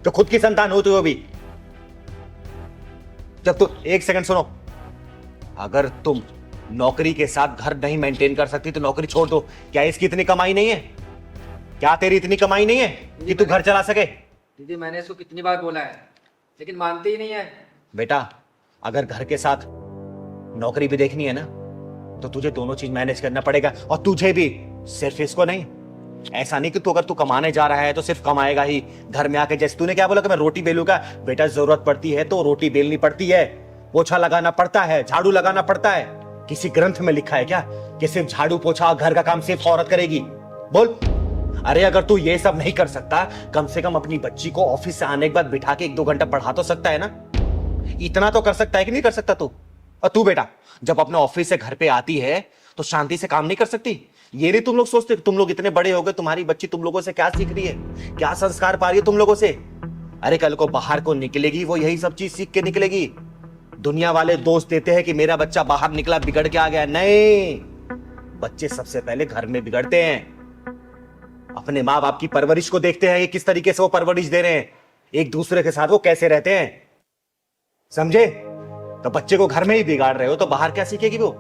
H: जो खुद की संतान होते हुए भी। जब तो एक सेकंड सुनो, अगर तुम नौकरी के साथ घर नहीं मेंटेन कर सकती तो नौकरी छोड़ दो। क्या इसकी इतनी कमाई नहीं है? क्या तेरी इतनी कमाई नहीं है कि तू घर चला सके?
K: दीदी मैंने इसको कितनी बार बोला है, लेकिन मानती ही नहीं है।
H: बेटा अगर घर के साथ नौकरी भी देखनी है ना, तो तुझे दोनों चीज मैनेज करना पड़ेगा, और तुझे भी, सिर्फ इसको नहीं। ऐसा नहीं कि तू अगर तू कमाने जा रहा है तो सिर्फ कमाएगा ही, घर में आके जैसे तूने क्या बोला कि मैं रोटी बेलूंगा। बेटा जरूरत पड़ती है तो रोटी बेलनी पड़ती है,
B: पोछा लगाना पड़ता है, झाड़ू लगाना पड़ता है। किसी ग्रंथ में लिखा है क्या कि सिर्फ झाड़ू पोछा घर का काम सिर्फ औरत करेगी? बोल। अरे अगर तू ये सब नहीं कर सकता, कम से कम अपनी बच्ची को ऑफिस से आने के बाद बिठा के 1-2 घंटा पढ़ा तो सकता है ना। इतना तो कर सकता है कि नहीं कर सकता तू? और तू बेटा जब अपने ऑफिस से घर पे आती है तो शांति से काम नहीं कर सकती? ये नहीं तुम लोग सोचते? तुम लोग इतने बड़े हो गए, तुम्हारी बच्ची तुम लोगों से क्या सीख रही है, क्या संस्कार पा रही है तुम लोगों से? अरे कल को बाहर को निकलेगी वो यही सब चीज सीख के निकलेगी। दुनिया वाले दोष देते हैं कि मेरा बच्चा बाहर निकला बिगड़ के आ गया। नहीं, बच्चे सबसे पहले घर में बिगड़ते हैं। अपने माँ बाप की परवरिश को देखते हैं कि किस तरीके से वो परवरिश दे रहे हैं, एक दूसरे के साथ वो कैसे रहते हैं, समझे? तो बच्चे को घर में ही बिगाड़ रहे हो तो बाहर क्या सीखेगी वो?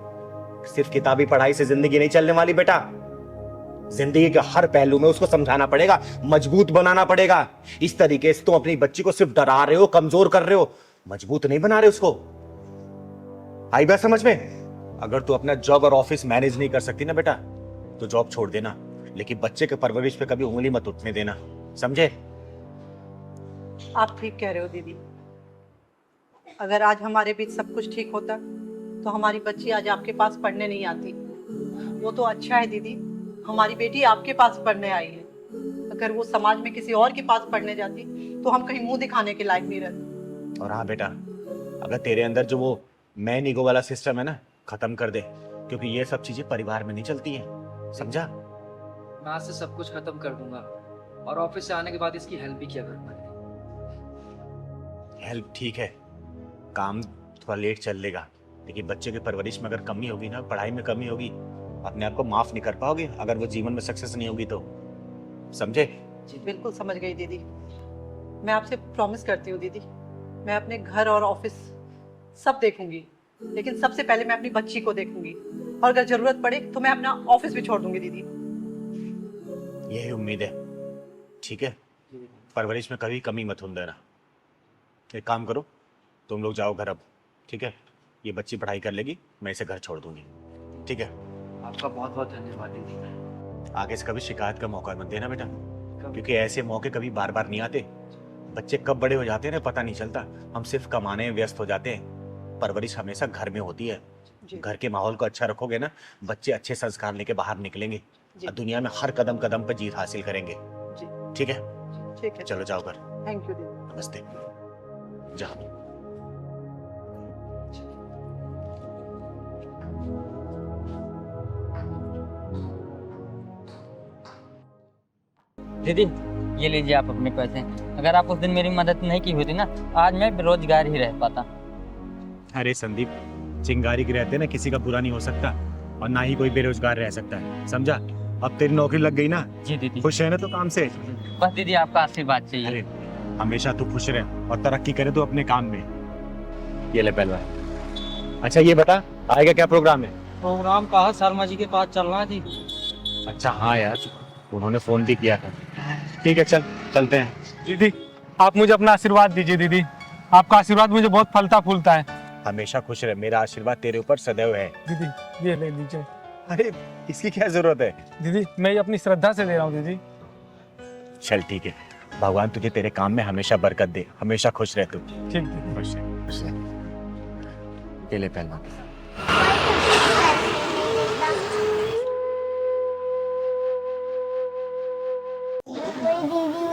B: सिर्फ किताबी पढ़ाई से जिंदगी नहीं चलने वाली बेटा। जिंदगी के हर पहलू में उसको समझाना पड़ेगा, मजबूत बनाना पड़ेगा। इस तरीके से तुम अपनी बच्ची को सिर्फ डरा रहे हो, कमजोर कर रहे हो, मजबूत नहीं बना रहे उसको। आई बात समझ में? अगर तू अपना जॉब और ऑफिस मैनेज नहीं कर सकती ना बेटा तो जॉब छोड़ देना, लेकिन बच्चे के परवरिश पे कभी उंगली मत उठने देना, समझे?
J: आप ठीक कह रहे हो दीदी। अगर आज हमारे बीच सब कुछ ठीक होता तो हमारी बच्ची आज आपके पास पढ़ने नहीं आती। वो तो अच्छा है दीदी, हमारी बेटी आपके पास पढ़ने आई है। अगर वो समाज में किसी और के पास पढ़ने जाती तो हम कहीं मुंह दिखाने के लायक नहीं रहते।
B: और हाँ बेटा, अगर तेरे अंदर जो वो मैन ईगो वाला सिस्टम है ना, खत्म कर दे, क्योंकि ये सब चीजें परिवार में नहीं चलती हैं, समझा?
K: मैं आज से सब कुछ खत्म कर दूंगा और ऑफिस से आने के बाद इसकी हेल्प भी किया करूंगा।
B: हेल्प ठीक है, काम थोड़ा लेट चल लेगा, लेकिन बच्चे की परवरिश में अगर कमी होगी ना, पढ़ाई में कमी होगी, अपने आप को माफ नहीं कर पाओगे अगर वो जीवन में सक्सेस नहीं होगी तो, समझे?
J: जी बिल्कुल समझ गई दीदी। मैं आपसे प्रॉमिस करती हूँ दीदी, मैं अपने घर और ऑफिस सब देखूंगी, लेकिन सबसे पहले मैं अपनी बच्ची को देखूंगी और अगर जरूरत पड़े तो मैं अपना ऑफिस भी छोड़ दूंगी दीदी।
B: यही उम्मीद है, ठीक है? परवरिश में कभी कमी मत होने देना। एक काम करो, तुम लोग जाओ घर अब, ठीक है? ये बच्ची पढ़ाई कर लेगी, मैं इसे घर छोड़ दूंगी, ठीक है?
K: आपका बहुत बहुत धन्यवाद दीदी।
B: आगे से कभी शिकायत का मौका मत देना बेटा, क्योंकि ऐसे मौके कभी बार बार नहीं आते। बच्चे कब बड़े हो जाते हैं ना पता नहीं चलता। हम सिर्फ कमाने में व्यस्त हो जाते हैं, परवरिश हमेशा घर में होती है। घर के माहौल को अच्छा रखोगे ना, बच्चे अच्छे संस्कार लेके बाहर निकलेंगे और दुनिया में हर कदम कदम पर जीत हासिल करेंगे, ठीक है?
J: ठीक है,
B: चलो जाओ घर।
J: थैंक यू दीदी।
B: नमस्ते, जाओ।
G: दीदी ये लीजिए आप अपने पैसे। अगर आप उस दिन मेरी मदद नहीं की होती ना, आज मैं बेरोजगार ही रह पाता।
H: अरे संदीप, चिंगारी के रहते ना किसी का बुरा नहीं हो सकता और ना ही कोई बेरोजगार रह सकता है, समझा? अब तेरी नौकरी लग गई ना?
G: जी दीदी।
H: खुश है ना तो काम से?
G: बस दीदी आपका आशीर्वाद चाहिए।
H: अरे हमेशा तू खुश रहे और तरक्की करे तो अपने काम में। ये ले पहलवान। अच्छा ये बता, आएगा क्या प्रोग्राम है?
G: प्रोग्राम कहा शर्मा जी के पास चलना जी।
H: अच्छा हाँ यार, उन्होंने फोन भी किया था। ठीक है चल, चलते हैं।
D: दीदी आप मुझे अपना आशीर्वाद दीजिए दीदी, आपका आशीर्वाद मुझे बहुत फलता फूलता है।
B: हमेशा खुश रहे, मेरा आशीर्वाद तेरे ऊपर सदैव है।
D: दीदी ये ले लीजिए।
B: अरे इसकी क्या जरूरत है?
D: दीदी मैं ये अपनी श्रद्धा से दे रहा हूँ दीदी।
B: चल ठीक है, भगवान तुझे तेरे काम में हमेशा बरकत दे, हमेशा खुश रह तू।
D: ठीक दीदी।
B: खुश रह, खुश रह। ये ले पहलवान।
I: दीदी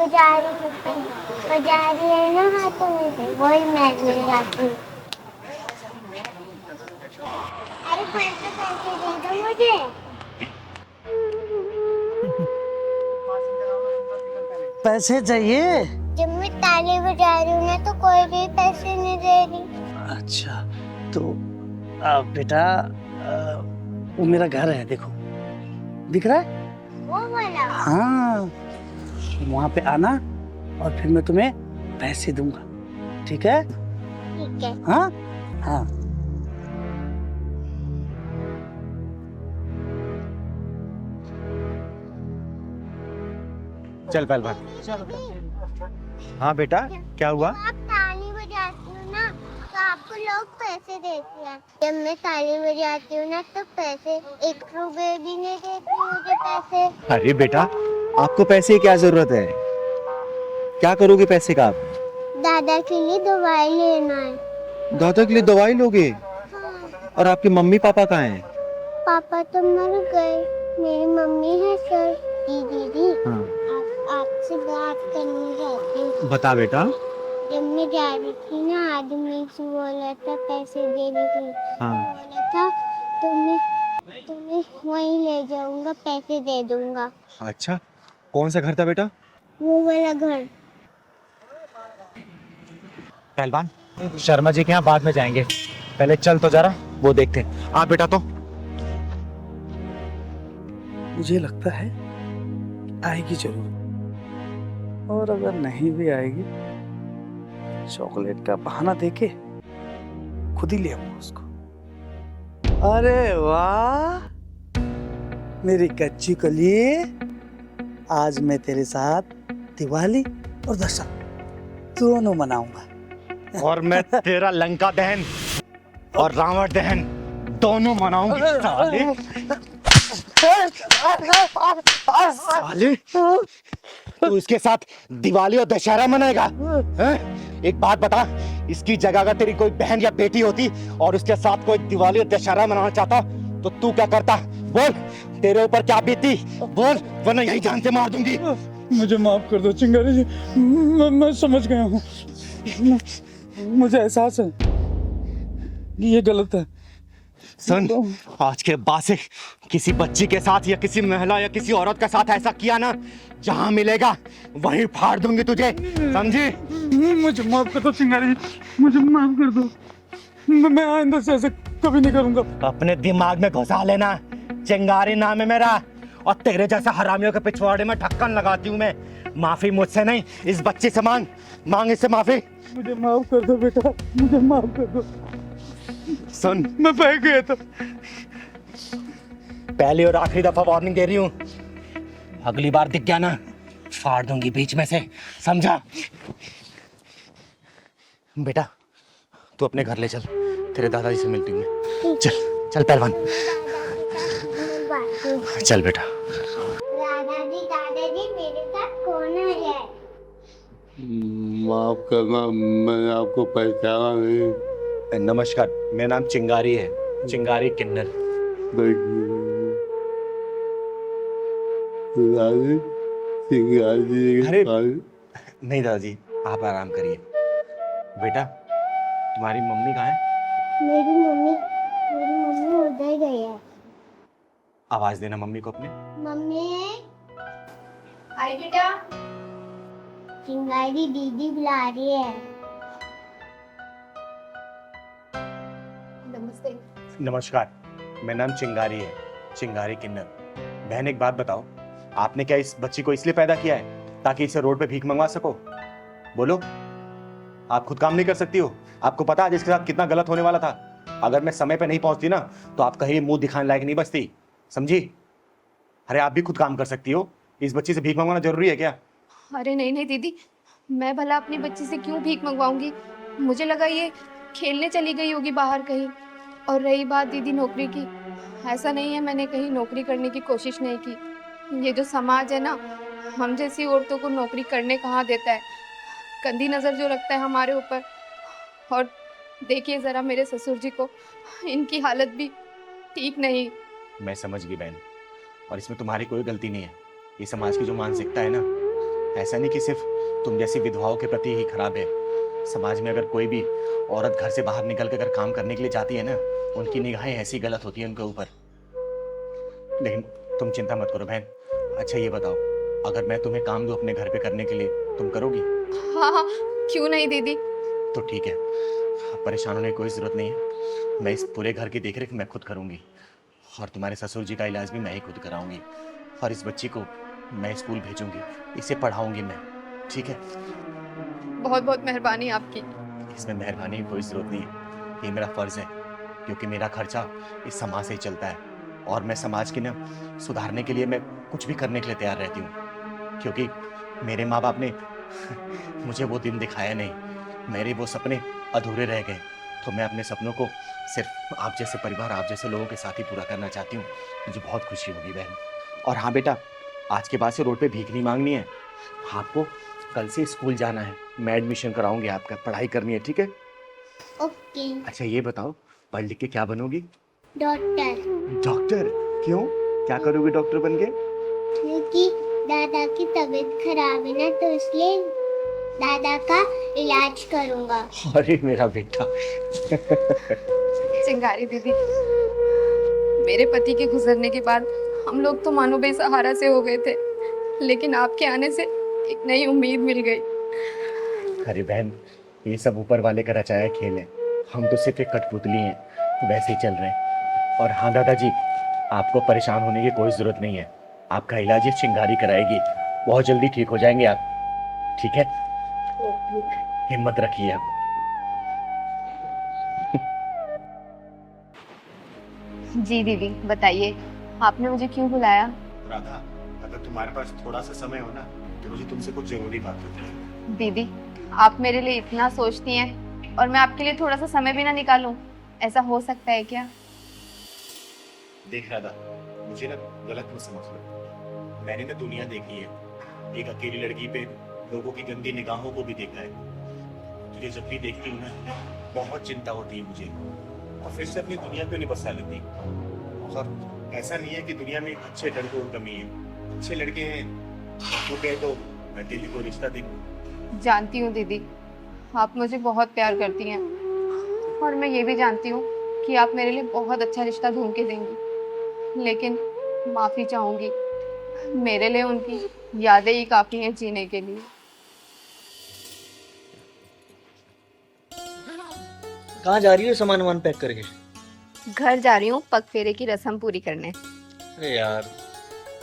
I: बजा रही है ना हाथों में से, वही मैं ले जाती हूँ। अरे पैसे दे दो मुझे।
J: पैसे चाहिए?
I: जब मैं ताली बजा रही हूँ ना तो कोई भी पैसे नहीं दे रही।
A: अच्छा तो बेटा वो मेरा घर है, देखो दिख रहा है?
I: वो वाला?
A: हाँ, वहाँ पे आना और फिर मैं तुम्हें पैसे दूंगा, ठीक है?
I: ठीक है।
A: हाँ हाँ।
B: चल पहलवान। हाँ बेटा क्या हुआ?
I: आप ताली बजाती हो ना तो आपको लोग पैसे देते हैं। जब मैं ताली बजाती हूँ ना तो पैसे 1 रुपए भी नहीं देती मुझे पैसे।
B: अरे बेटा आपको पैसे की क्या जरूरत है? क्या करोगे पैसे का आप?
I: दादा के लिए दवाई लेना है।
B: दादा के लिए दवाई लोगे? और आपके मम्मी पापा कहाँ हैं?
I: पापा तो मर गए, मेरी मम्मी है सर। दीदी
B: हाँ।
I: आपसे बात करनी चाहती।
B: बता बेटा।
I: जब मैं जा रही थी ना, आदमी से बोला था पैसे देने के लिए।
B: हाँ।
I: बोला था तुम्हें वहीं ले जाऊंगा, पैसे दे दूंगा।
B: अच्छा, कौन सा घर था बेटा?
I: वो वाला घर।
H: पहलवान, शर्मा जी के यहाँ बाद में जाएंगे, पहले चल तो जरा वो देखते हैं।
B: हाँ बेटा। तो
A: मुझे लगता है आएगी जरूर, और अगर नहीं भी आएगी चॉकलेट का बहाना देके खुद ही ले आऊंगा उसको। अरे वाह मेरी कच्ची कली, आज मैं तेरे साथ दिवाली और दशहरा दोनों मनाऊंगा।
B: और मैं तेरा लंका दहन और रावण दहन दोनों मनाऊंगी। साले साले, तू इसके साथ दिवाली और दशहरा मनाएगा? हैं? एक बात बता, इसकी जगह अगर तेरी कोई बहन या बेटी होती और उसके साथ कोई दिवाली और दशहरा मनाना चाहता तो तू क्या करता? बोल, तेरे ऊपर क्या बीती? बोल, वरना यही जान से मार दूंगी।
D: मुझे माफ कर दो चिंगारी जी, मैं समझ गया हूँ। मुझे एहसास है कि ये गलत है।
B: सुन, आज के बाद से किसी बच्ची के साथ या किसी महिला या किसी औरत के साथ ऐसा किया ना, जहां मिलेगा वहीं फाड़ दूंगी तुझे, समझी?
D: मुझे माफ कर दो चिंगारी जी, मुझे माफ कर दो। मैं आइंदा से ऐसे कभी नहीं करूंगा।
B: अपने दिमाग में घुसा लेना, चिंगारी नाम है मेरा, और तेरे जैसे हरामियों के पिछवाड़े में ढक्कन लगाती हूँ मैं। माफी मुझसे नहीं, इस बच्ची से मांग इससे माफी।
D: मुझे माफ कर दो बेटा, मुझे माफ कर दो।
B: सुन,
D: मैं बह गया था।
B: पहली और आखिरी दफा वार्निंग दे रही हूँ, अगली बार दिख गया ना फाड़ दूंगी बीच में से, समझा? बेटा तू अपने घर ले चल, तेरे दादाजी से मिलती हूँ मैं। चल चल पहलवान, चल बेटा।
I: दादाजी मेरे साथ कौन है?
M: माफ करना, मैंने आपको पहचाना नहीं।
H: नमस्कार, मेरा नाम चिंगारी है, चिंगारी किन्नर।
B: अरे नहीं दादाजी, आप आराम करिए। बेटा तुम्हारी मम्मी कहाँ है?
I: मेरी मम्मी उधर गई है।
H: आवाज देना मम्मी को अपने।
I: मम्मी।
C: आई बेटा।
I: चिंगारी दीदी बुला रही है।
C: नमस्ते।
H: नमस्कार, मेरा नाम चिंगारी है, चिंगारी किन्नर। बहन एक बात बताओ, आपने क्या इस बच्ची को इसलिए पैदा किया है ताकि इसे रोड पे भीख मंगवा सको? बोलो, आप खुद काम नहीं कर सकती हो? आपको पता है इसके साथ कितना गलत होने वाला था? अगर मैं समय पे नहीं पहुंचती ना तो आप कहीं मुंह दिखाने लायक नहीं बचती, समझी? अरे आप भी खुद काम कर सकती हो, इस बच्ची से भीख मंगवाना जरूरी है क्या?
C: अरे नहीं नहीं दीदी, मैं भला अपनी बच्ची से क्यों भीख मंगवाऊंगी? मुझे लगा ये खेलने चली गई होगी बाहर कहीं। और रही बात दीदी नौकरी की, ऐसा नहीं है मैंने कहीं नौकरी करने की कोशिश नहीं की। ये जो समाज है ना, हम जैसी औरतों को नौकरी करने कहाँ देता है, गंदी नज़र जो रखता है हमारे ऊपर। और देखिए ज़रा मेरे ससुर जी को, इनकी हालत भी ठीक नहीं।
H: मैं समझ गई बहन, और इसमें तुम्हारी कोई गलती नहीं है। ये समाज की जो मानसिकता है ना, ऐसा नहीं कि सिर्फ तुम जैसी विधवाओं के प्रति ही खराब है। समाज में अगर कोई भी औरत घर से बाहर निकल कर अगर काम करने के लिए जाती है ना, उनकी निगाहें ऐसी गलत होती हैं उनके ऊपर। लेकिन तुम चिंता मत करो बहन। अच्छा ये बताओ, अगर मैं तुम्हें काम दूं अपने घर पे करने के लिए, तुम करोगी?
C: हाँ हाँ, क्यों नहीं दीदी।
H: तो ठीक है, परेशान होने की कोई ज़रूरत नहीं है। मैं इस पूरे घर की देखरेख मैं खुद करूँगी, और तुम्हारे ससुर जी का इलाज भी मैं ही खुद कराऊंगी। और इस बच्ची को मैं स्कूल भेजूंगी, इसे पढ़ाऊंगी मैं, ठीक है?
C: बहुत बहुत मेहरबानी आपकी।
H: इसमें मेहरबानी की कोई ज़रूरत नहीं है, ये मेरा फ़र्ज़ है, क्योंकि मेरा खर्चा इस समाज से ही चलता है। और मैं समाज की ना सुधारने के लिए मैं कुछ भी करने के लिए तैयार रहती हूँ, क्योंकि मेरे माँ बाप ने मुझे वो दिन दिखाया नहीं, मेरे वो सपने अधूरे रह गए। तो मैं अपने सपनों को सिर्फ आप जैसे परिवार, आप जैसे लोगों के साथ ही पूरा करना चाहती हूँ। मुझे बहुत खुशी होगी बहन। और हाँ बेटा, आज के बाद से रोड पे भीख नहीं मांगनी है, आपको कल से स्कूल जाना है, मैं एडमिशन कराऊंगी आपका, पढ़ाई करनी है, ठीक है?
I: ओके। की।
B: अच्छा ये बताओ, पढ़ लिख के क्या बनोगी?
I: डॉक्टर।
B: डॉक्टर? क्यों, क्या करोगी डॉक्टर बन के?
I: क्योंकि दादा की तबीयत खराब है ना, तो इसलिए दादा का इलाज करूंगा।
B: अरे मेरा बेटा।
C: चिंगारी दीदी, मेरे पति के गुजरने के बाद हम लोग तो मानो बेसहारा से हो गए थे, लेकिन आपके आने से एक नई उम्मीद मिल गई।
H: अरे बहन, ये सब ऊपर वाले का रचाया खेल है, हम तो सिर्फ एक कठपुतली हैं, वैसे ही चल रहे हैं। और हाँ दादाजी, आपको परेशान होने की कोई जरूरत नहीं है, आपका इलाज ये चिंगारी कराएगी, बहुत जल्दी ठीक हो जाएंगे आप, ठीक है? हिम्मत रखिए आप।
C: जी दीदी, बताइए आपने मुझे क्यों बुलाया?
H: राधा, अगर तुम्हारे पास थोड़ा सा समय हो ना, तो मुझे तुमसे कुछ जरूरी बात करनी है।
C: दीदी, आप मेरे लिए इतना सोचती हैं और मैं आपके लिए थोड़ा सा समय भी ना निकालूं, ऐसा हो सकता है क्या?
H: देख राधा, मुझे ना गलत मत समझ लो, मैंने ना दुनिया देखी है, एक अकेली लड़की पे लोगों की गंदी निगाहों को भी देखा है। तुझे जब भी देखती हूँ ना, बहुत चिंता होती है मुझे, और फिर से अपनी दुनिया पे नहीं बसा लेती। और ऐसा नहीं है कि दुनिया में अच्छे लड़कों की कमी है, अच्छे लड़के हैं, वो कहे तो मैं दिल्ली को रिश्ता देखूं।
C: जानती हूँ दीदी, आप मुझे बहुत प्यार करती हैं, और मैं ये भी जानती हूँ कि आप मेरे लिए बहुत अच्छा रिश्ता ढूंढ के देंगी, लेकिन माफ़ी चाहूँगी, मेरे लिए उनकी यादें ही काफ़ी हैं जीने के लिए।
A: कहाँ जा रही हो सामान वामान पैक करके?
C: घर जा रही हूँ पग फेरे की रस्म पूरी करने।
A: अरे यार,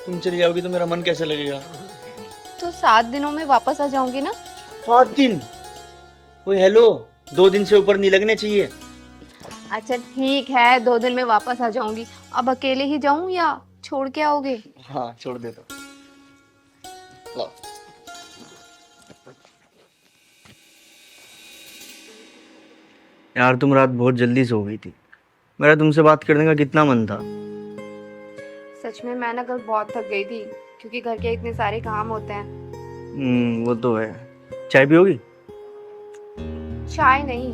A: तुम चली जाओगी तो मेरा मन कैसे लगेगा?
C: तो 7 दिनों में वापस आ जाऊंगी ना।
A: 7 दिन? ओए हेलो, 2 दिन से ऊपर नहीं लगने चाहिए।
C: अच्छा ठीक है, 2 दिन में वापस आ जाऊंगी। अब अकेले ही जाऊं या छोड़ के आओगे?
A: हाँ छोड़ दे तो। लो। यार तुम रात बहुत जल्दी सो गई थी, मेरा तुमसे बात करने का कितना मन था।
C: सच में मैं ना कल बहुत थक गई थी, क्योंकि घर के इतने सारे काम होते हैं।
A: वो तो है। चाय पियोगी?
C: चाय नहीं,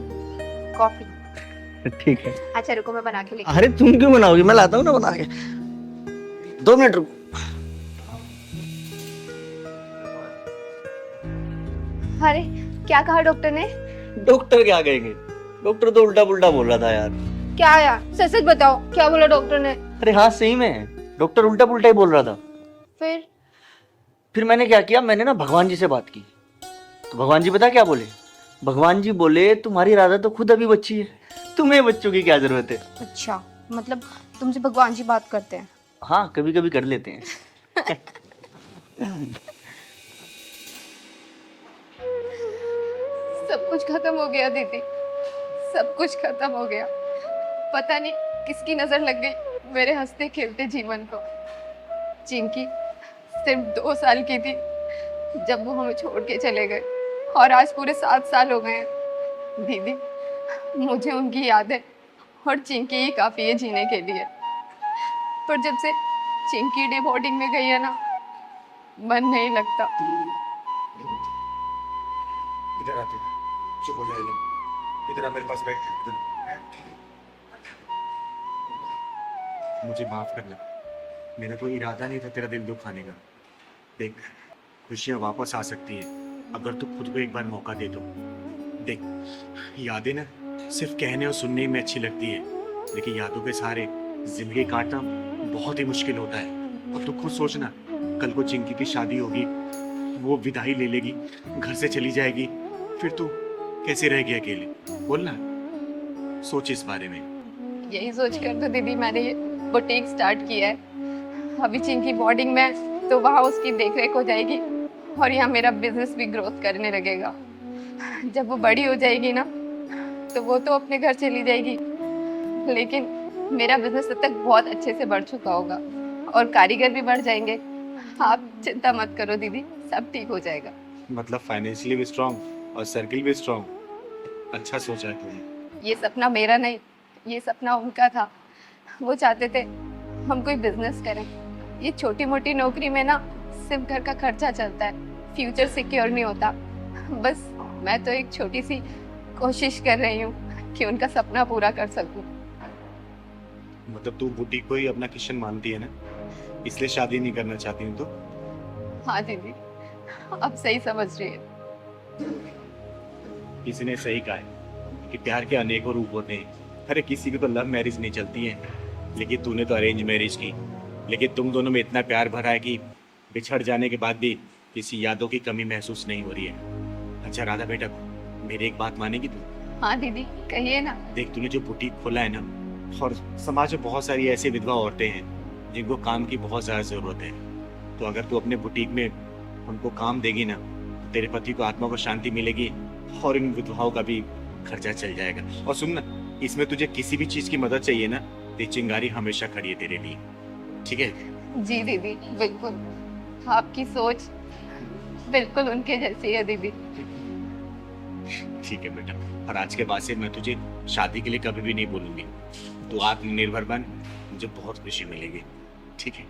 C: कॉफी।
A: ठीक है।
C: अच्छा रुको, मैं बना के लेके।
A: अरे तुम क्यों बनाओगी, मैं लाता हूँ ना बना के। 2 मिनट रुको।
C: अरे क्या कहा डॉक्टर ने?
A: डॉक्टर क्या कहेंगे, डॉक्टर तो उल्टा पुल्टा बोल रहा था यार।
C: क्या यार, सच सच बताओ, क्या बोला डॉक्टर ने?
A: अरे हाँ सही में, डॉक्टर उल्टा पुल्टा ही बोल रहा था।
C: फिर
A: मैंने क्या किया, मैंने ना भगवान जी से बात की, तो भगवान जी पता क्या बोले? भगवान जी बोले तुम्हारी राधा तो खुद अभी बच्ची है, तुम्हें बच्चों की क्या जरूरत है।
C: अच्छा, मतलब तुमसे भगवान जी बात करते हैं?
A: हाँ कभी कभी कर लेते हैं।
C: सब कुछ खत्म हो गया दीदी, सब कुछ खत्म हो गया। पता नहीं किसकी नजर लग गई मेरे हंसते खेलते जीवन को। चिंकी सिर्फ 2 साल की थी जब वो हमें छोड़ के चले गए, और आज पूरे 7 साल हो गए हैं। दीदी, मुझे उनकी याद है और चिंकी ही काफी है जीने के लिए। पर जब से चिंकी डे बोर्डिंग में गई है ना, मन नहीं लगता।
H: इधर आते, चुप हो जाइए, इधर आ मेरे पास बैठ। मुझे माफ करना, मेरा कोई इरादा नहीं था तेरा दिल दुखाने का। देख, खुशियाँ वापस आ सकती है अगर तू खुद को एक बार मौका दे दो। देख, यादें ना सिर्फ कहने और सुनने में अच्छी लगती है, लेकिन यादों के सहारे जिंदगी काटना बहुत ही मुश्किल होता है। और तू खुद सोचना, कल को चिंकी की शादी होगी, वो विदाई ले लेगी, घर से चली जाएगी, फिर तू कैसे रहेगी अकेले? बोलना, सोच इस बारे में।
C: यही सोच कर तो दीदी मैंने ये बुटीक स्टार्ट किया है। अभी चिंकी बोर्डिंग में, तो वहाँ उसकी देखरेख हो जाएगी, और यहाँ मेरा बिजनेस भी ग्रोथ करने लगेगा। जब वो बड़ी हो जाएगी ना, तो वो तो अपने घर चली जाएगी, लेकिन मेरा बिजनेस तब तक बहुत अच्छे से बढ़ चुका होगा, और कारीगर भी बढ़ जाएंगे। आप चिंता मत करो दीदी, सब ठीक हो जाएगा।
H: मतलब फाइनेंशियली भी स्ट्रांग और सर्किल भी स्ट्रांग। अच्छा सोचा है तुमने।
C: ये सपना मेरा नहीं, ये सपना उनका था। वो चाहते थे हम कोई बिजनेस करें। ये छोटी मोटी नौकरी में ना सिर्फ घर का खर्चा चलता है, फ्यूचर सिक्योर नहीं होता। बस मैं तो एक छोटी सी कोशिश कर रही हूँ कि उनका सपना पूरा कर सकूं।
H: मतलब तू बुटीक को ही अपना किशन मानती है ना, इसलिए शादी नहीं करना चाहती हूँ तो?
C: हाँ दीदी, अब सही समझ रही है।
H: किसी ने सही कहा है कि प्यार के अनेकों रूप होते हैं। अरे किसी की तो लव मैरिज नहीं चलती है, लेकिन तूने तो अरेंज मैरिज की। लेकिन तुम दोनों में इतना प्यार भरा है कि बिछड़ जाने के बाद भी किसी यादों की कमी महसूस नहीं हो रही है। अच्छा राधा बेटा, मेरी एक बात मानेगी तू?
C: हाँ दीदी, कहिए ना।
H: देख, तूने जो बुटीक खोला है ना, और समाज में बहुत सारी ऐसी विधवा औरतें हैं जिनको काम की बहुत ज़्यादा ज़रूरत है। तो अगर तू अपने बुटीक में उनको काम देगी ना, तो तेरे पति को आत्मा को शांति मिलेगी और इन विधवाओं का भी खर्चा चल जाएगा। और सुन ना, इसमें तुझे किसी भी चीज़ की मदद चाहिए ना, तो चिंगारी हमेशा खड़ी है तेरे लिए, ठीक है?
C: जी दीदी, बिल्कुल। आपकी सोच बिल्कुल उनके जैसी है दीदी।
H: ठीक है बेटा, और आज के बाद से मैं तुझे शादी के लिए कभी भी नहीं बोलूंगी। तू आत्मनिर्भर बन, मुझे बहुत खुशी मिलेगी, ठीक है?